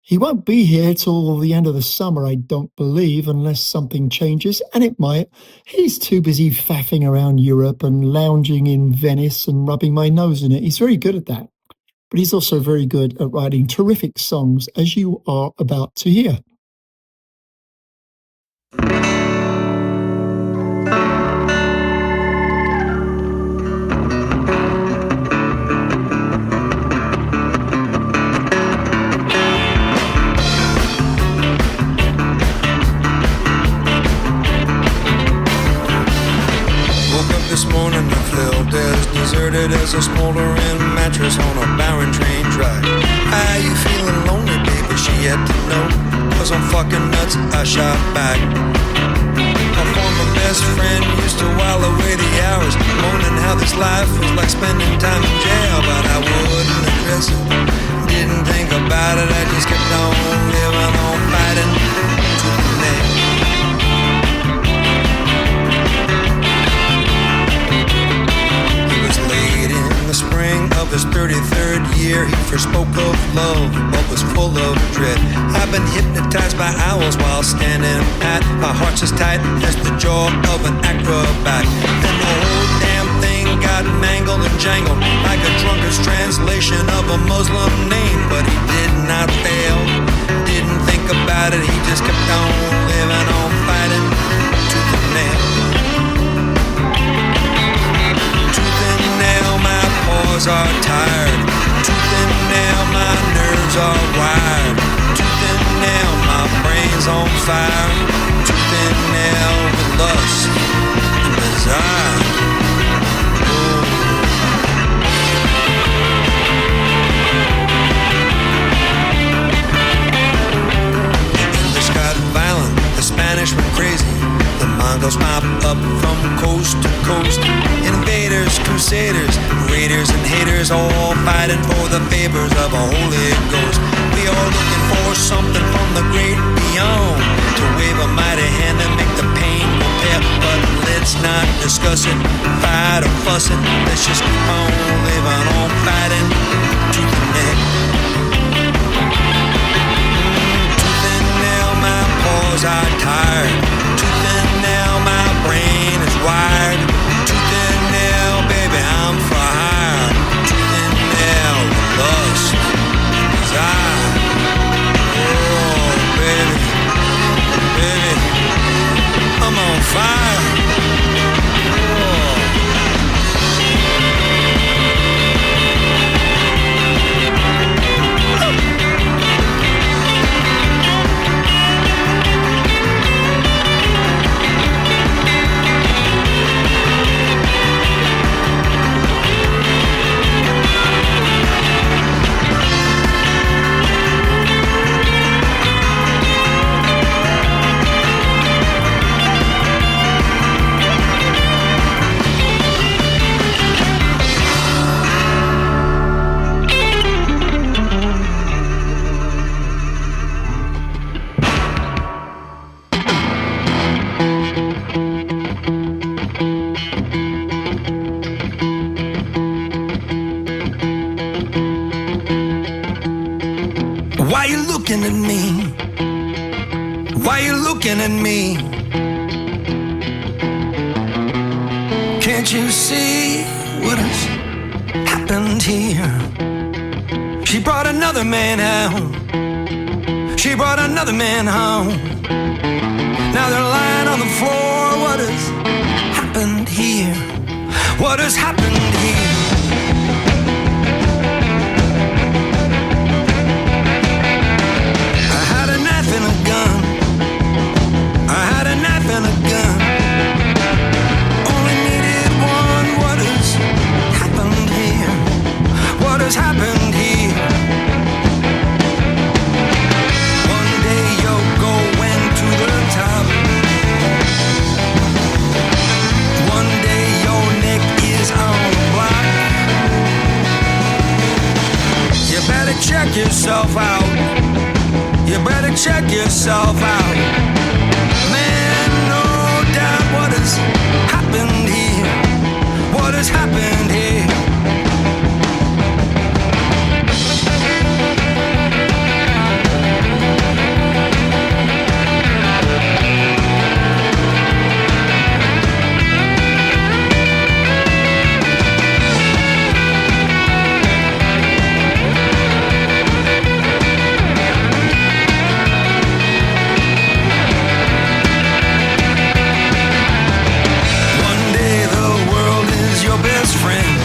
He won't be here till the end of the summer, I don't believe, unless something changes, and it might. He's too busy faffing around Europe and lounging in Venice and rubbing my nose in it. He's very good at that. But he's also very good at writing terrific songs, as you are about to hear. Woke up this morning and felt as deserted as a smoldering mattress on a barren train track. How you feeling lonely, baby? She had to know. 'Cause I'm fucking nuts, I shot back. My former best friend used to while away the hours, moaning how this life was like spending time in jail. But I wouldn't address it, didn't think about it. I just kept on living on, fighting to the neck. He was late in the spring of his 33rd year. He first spoke of love, but was full of dread. I've been hypnotized by owls while standing pat. My heart's as tight as the jaw of an acrobat. Then the whole damn thing got mangled and jangled like a drunkard's translation of a Muslim name. But he did not fail, didn't think about it. He just kept on living on, fighting to the nail. Tooth and nail, my paws are tired. Tooth and nail, my nerves are wired. Tooth and nail, my brain's on fire. Tooth and nail with lust and desire. The English got violent, the Spanish went crazy. The Mongols pop up from coast to coast. Invaders, crusaders, raiders and haters, all fighting for the favors of a Holy Ghost. We are looking for something from the great beyond, to wave a mighty hand and make the pain go pale. But let's not discuss it, fight or fuss it. Let's just keep on living on, fighting to the neck. Tooth and nail, my paws are tired. Tooth and nail, my brain is wired. Tooth and nail, baby, I'm for hire. Tooth and nail, lust, desire. Oh, baby, baby, I'm on fire. Why you looking at me? Why you looking at me? Can't you see what has happened here? She brought another man home. She brought another man home. Now they're lying on the floor. What has happened here? What has happened here? And a gun. I had a knife and a gun. Only needed one. What has happened here? What has happened here? One day you're going to the top. One day your neck is on the block. You better check yourself out. You better check yourself out. Man, no doubt what has happened here. What has happened here? One day the world is your best friend.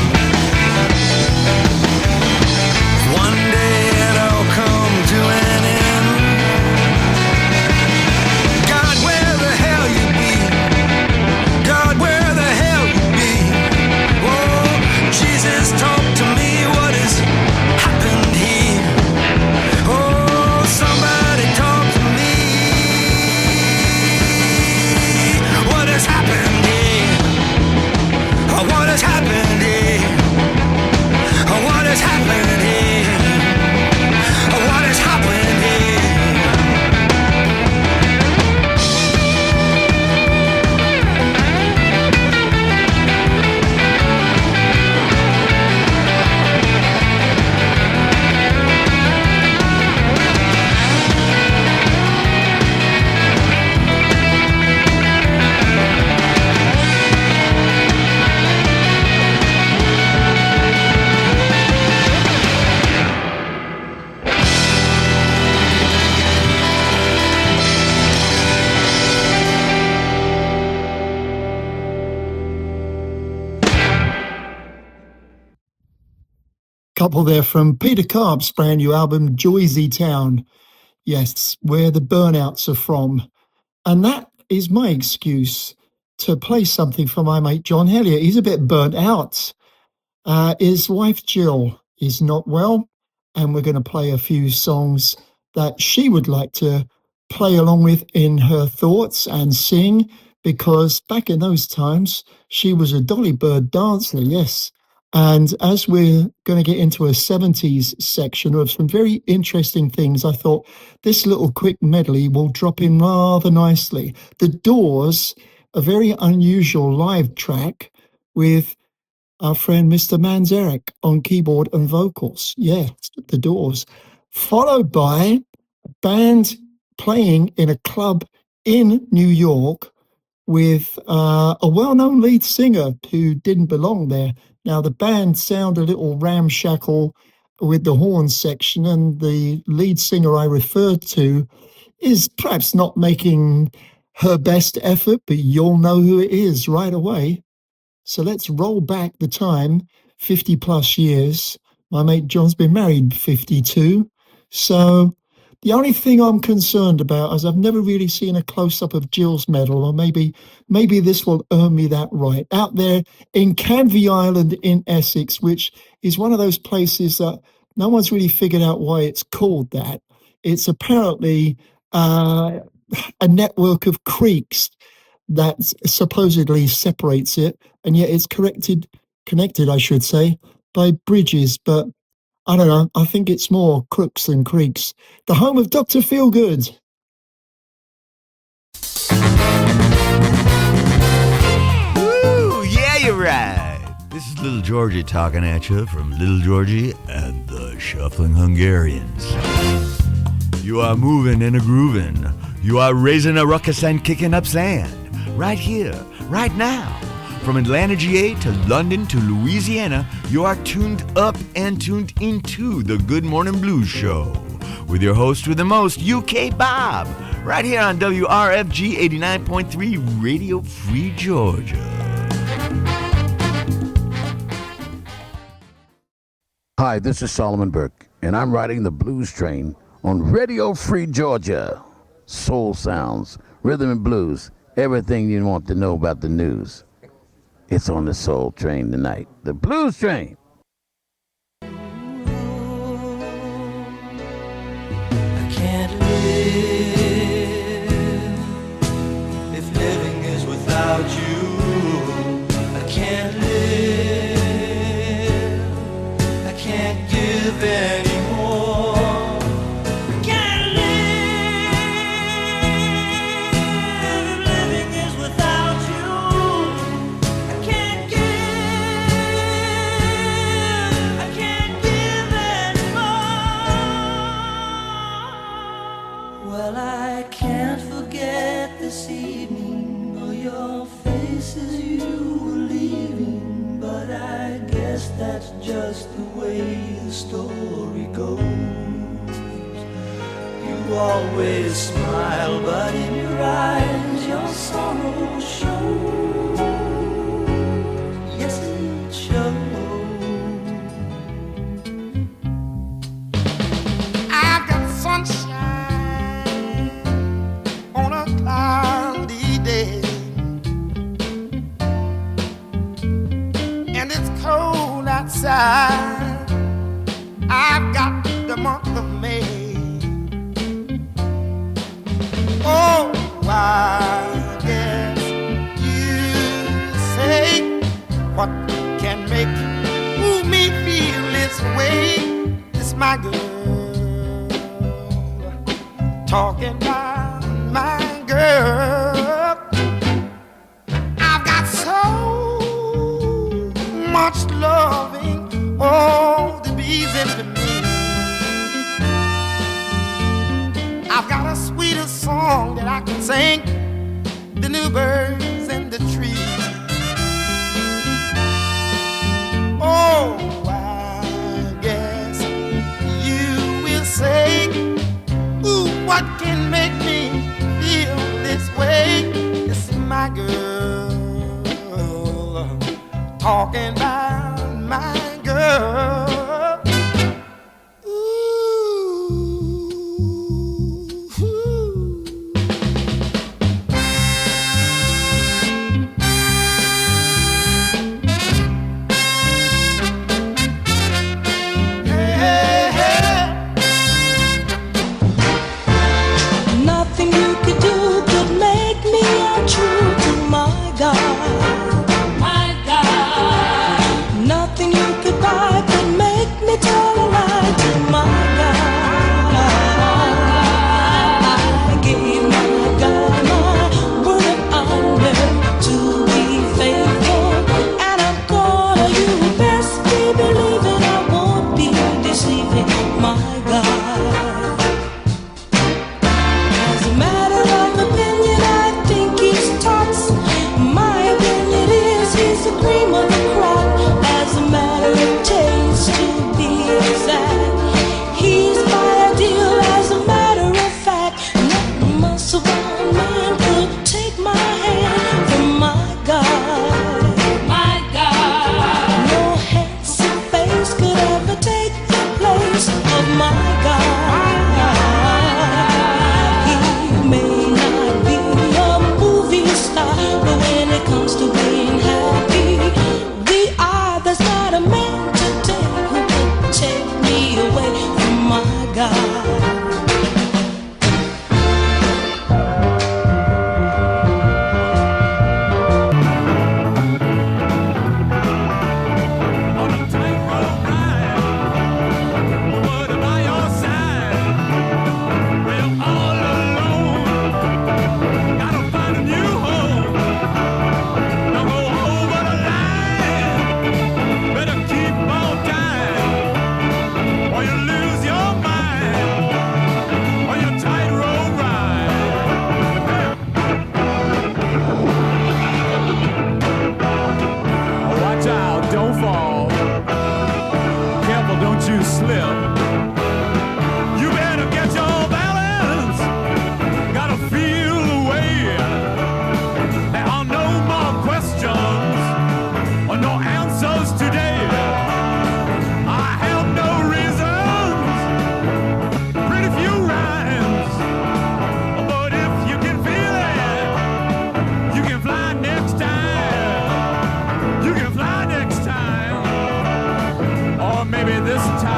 Couple there from Peter KARP's brand new album, Joysy Town. Yes, where the burnouts are from. And that is my excuse to play something for my mate John Elliott. He's a bit burnt out. His wife Jill is not well, and we're going to play a few songs that she would like to play along with in her thoughts and sing, because back in those times, she was a Dolly Bird dancer, yes. And as we're going to get into a 70s section of some very interesting things, I thought this little quick medley will drop in rather nicely. The Doors, a very unusual live track with our friend Mr. Manzarek on keyboard and vocals. Yeah, The Doors. Followed by a band playing in a club in New York with a well-known lead singer who didn't belong there. Now, the band sound a little ramshackle with the horn section, and the lead singer I referred to is perhaps not making her best effort, but you'll know who it is right away. So let's roll back the time, 50 plus years. My mate John's been married 52. So the only thing I'm concerned about is I've never really seen a close-up of Jill's medal, or maybe this will earn me that right. Out there in Canvey Island in Essex, which is one of those places that no one's really figured out why it's called that. It's apparently a network of creeks that supposedly separates it, and yet it's connected, I should say, by bridges, but I don't know. I think it's more crooks than creeks. The home of Dr. Feelgood. Ooh, yeah, you're right. This is Little Georgie talking at you from Little Georgie and the Shuffling Hungarians. You are moving and a grooving. You are raising a ruckus and kicking up sand. Right here, right now. From Atlanta, GA to London to Louisiana, you are tuned up and tuned into the Good Morning Blues Show with your host with the most, UK Bob, right here on WRFG 89.3 Radio Free Georgia. Hi, this is Solomon Burke, and I'm riding the blues train on Radio Free Georgia. Soul sounds, rhythm and blues, everything you want to know about the news. It's on the Soul Train tonight. The Blues Train. I can't live if living is without you. I can't live. I can't give anymore. I can't live if living is without you. Well, I can't forget this evening or your faces you were leaving, but I guess that's just the way the story goes. You always smile, but in your eyes your sorrow shows. Yes, it shows. I've got sunshine on a cloudy day, and it's cold outside. I've got the month of May. Oh, I guess you say, what can make me feel this way? It's my girl talking about my girl. I've got so much loving, oh, the bees into me. I've got a sweeter song that I can sing, the new birds in the trees. Oh, I guess you will say, ooh, what can make me feel this way? It's my girl talking about my girl. 'cause today I have no reasons, pretty few rhymes, but if you can feel it, you can fly next time. You can fly next time, or maybe this time.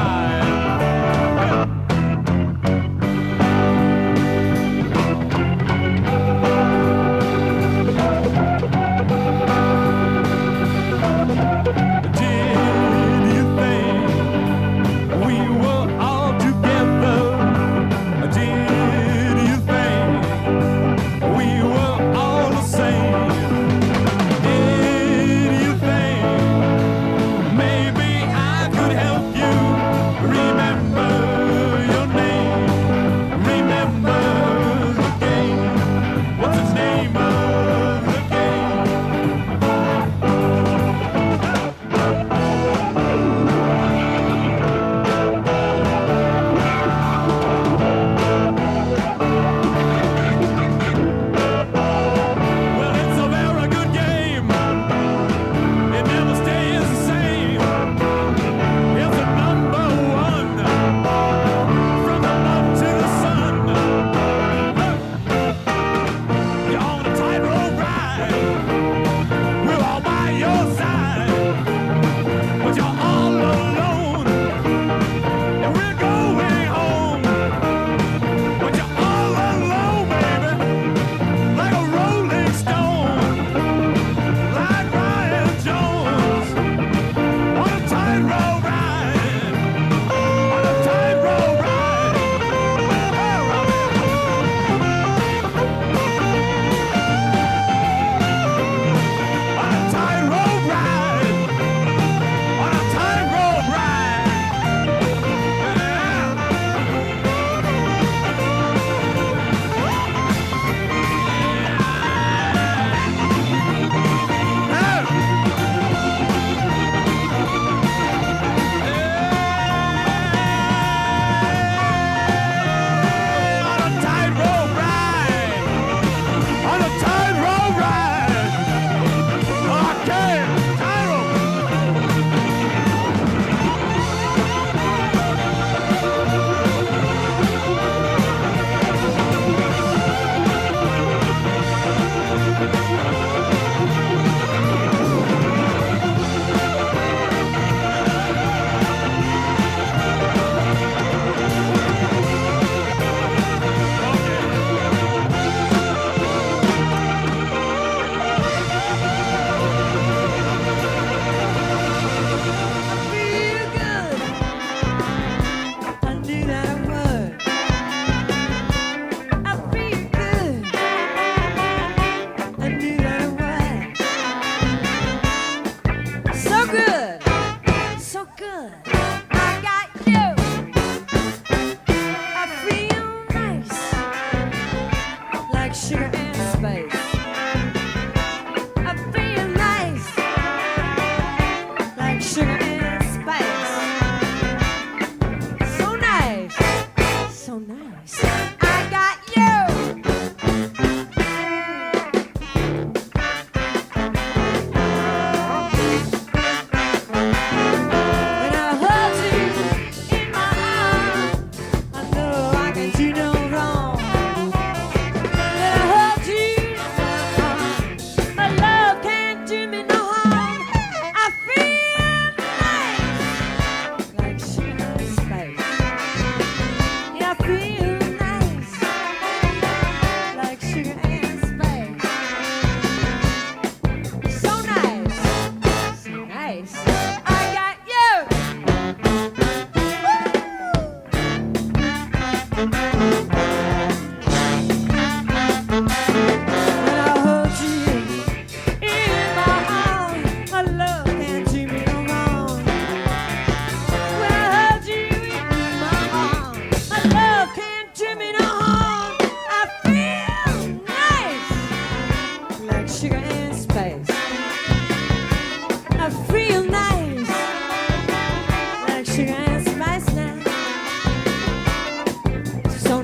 So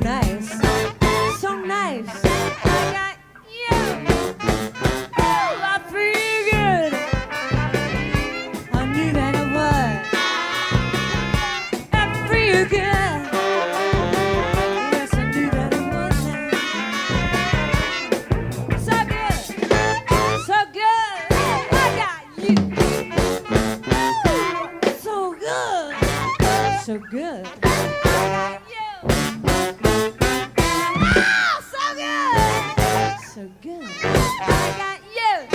so good. So good. I got you.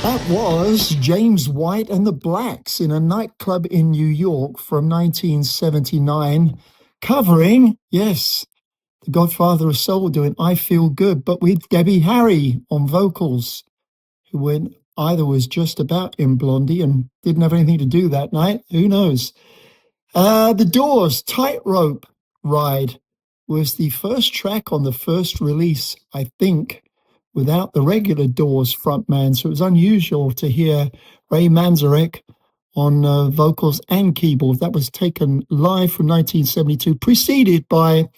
That was James White and the Blacks in a nightclub in New York from 1979, covering, yes, the Godfather of Soul doing I Feel Good, but with Debbie Harry on vocals, who either was just about in Blondie and didn't have anything to do that night, who knows. The Doors' Tightrope Ride was the first track on the first release, I think, without the regular Doors frontman, so it was unusual to hear Ray Manzarek on vocals and keyboard. That was taken live from 1972, preceded by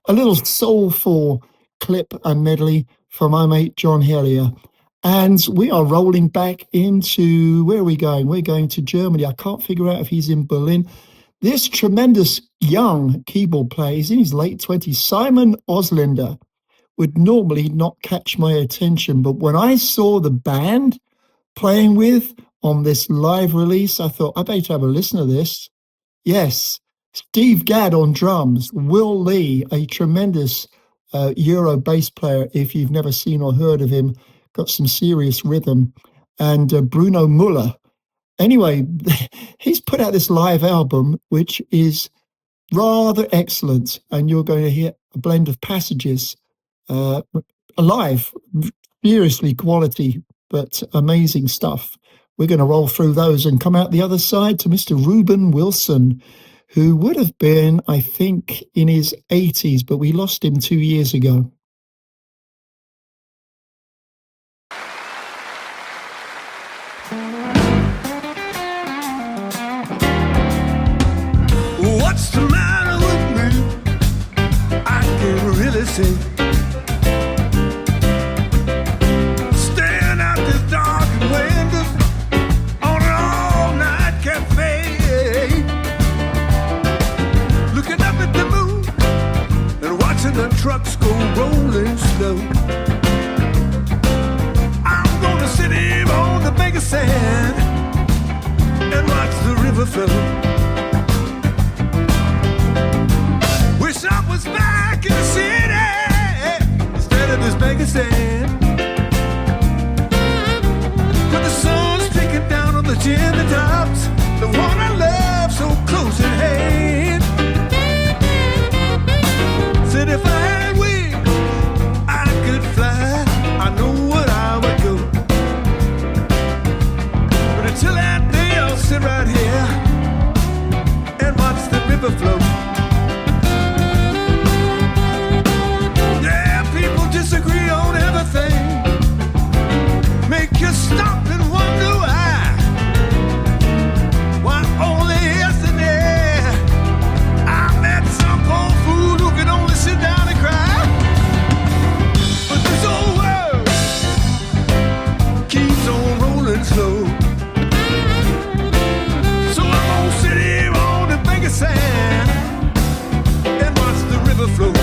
a little soulful clip and medley from my mate John Hellier. And we are rolling back into, where are we going? We're going to Germany. I can't figure out if he's in Berlin. This tremendous young keyboard player, he's in his late 20s, Simon Ausländer, would normally not catch my attention. But when I saw the band playing with on this live release, I thought, I better have a listen to this. Yes, Steve Gadd on drums, Will Lee, a tremendous Euro bass player, if you've never seen or heard of him, got some serious rhythm, and Bruno Muller. Anyway, he's put out this live album, which is rather excellent, and you're going to hear a blend of passages live, seriously quality, but amazing stuff. We're going to roll through those and come out the other side to Mr. Reuben Wilson, who would have been, I think, in his 80s, but we lost him 2 years ago. What's the matter with me? I can't really say. Staring out this dark window on an all-night cafe, looking up at the moon and watching the trucks go rolling slow. I'm gonna sit here on the bank of sand and watch the river flow. Wish I was back in the city instead of this bank of sand. When the sun's streaking down on the chimney tops, the one I love so close at hand. Said if I had wings, I could fly. I know what I would go. But until that day, I'll sit right here and watch the river flow. Disagree on everything, make you stop and wonder why only yesterday I met some poor fool who could only sit down and cry. But this old world keeps on rolling slow, so I'm gonna sit here on the bank of sand and watch the river flow.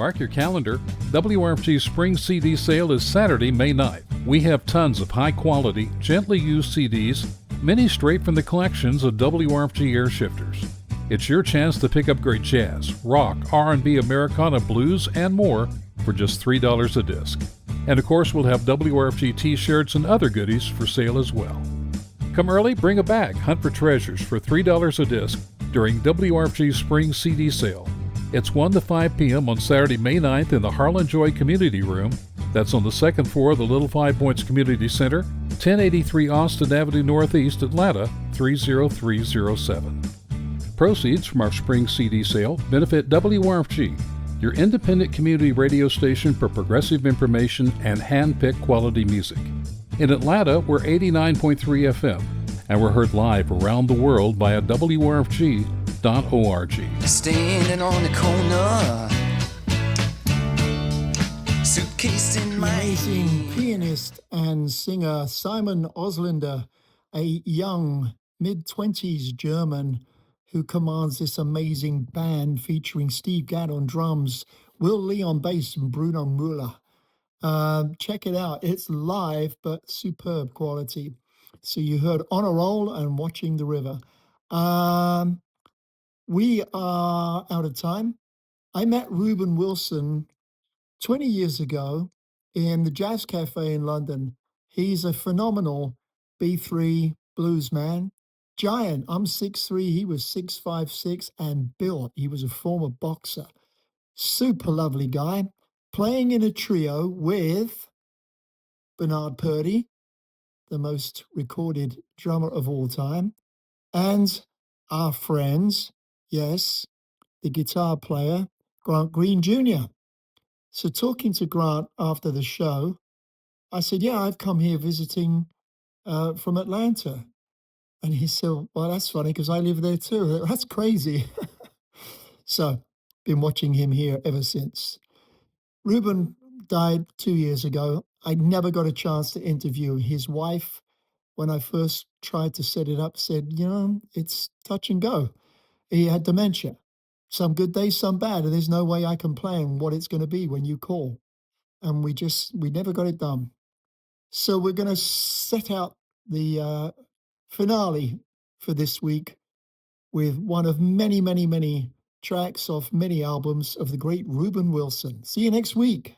Mark your calendar. WRFG's Spring CD sale is Saturday, May 9th. We have tons of high-quality, gently used CDs, many straight from the collections of WRFG air shifters. It's your chance to pick up great jazz, rock, R&B, Americana, blues, and more for just $3 a disc. And of course, we'll have WRFG t-shirts and other goodies for sale as well. Come early, bring a bag, hunt for treasures for $3 a disc during WRFG's Spring CD sale. It's 1 to 5 p.m. on Saturday, May 9th in the Harlan Joy Community Room. That's on the second floor of the Little Five Points Community Center, 1083 Austin Avenue Northeast, Atlanta, 30307. Proceeds from our Spring CD sale benefit WRFG, your independent community radio station for progressive information and hand-picked quality music. In Atlanta, we're 89.3 FM, and we're heard live around the world via WRFG.org. Standing on the corner, suitcase in my Amazing hand. pianist and singer Simon Auslander, a young mid-20s German who commands this amazing band featuring Steve Gadd on drums, Will Lee on bass, and Bruno Müller. Check it out. It's live, but superb quality. So you heard On a Roll and Watching the River. We are out of time. I met Reuben Wilson 20 years ago in the Jazz Cafe in London. He's a phenomenal B3 blues man. Giant. I'm 6'3", he was 6'5", and built. He was a former boxer. Super lovely guy. Playing in a trio with Bernard Purdie, the most recorded drummer of all time, and our friends, yes, the guitar player, Grant Green Jr. So talking to Grant after the show, I said, yeah, I've come here visiting from Atlanta. And he said, well, that's funny because I live there too. That's crazy. So been watching him here ever since. Reuben died 2 years ago. I never got a chance to interview his wife. When I first tried to set it up, said, it's touch and go. He had dementia. Some good days, some bad, and there's no way I can plan what it's going to be when you call. And we never got it done. So we're going to set out the finale for this week with one of many, many, many tracks off many albums of the great Reuben Wilson. See you next week.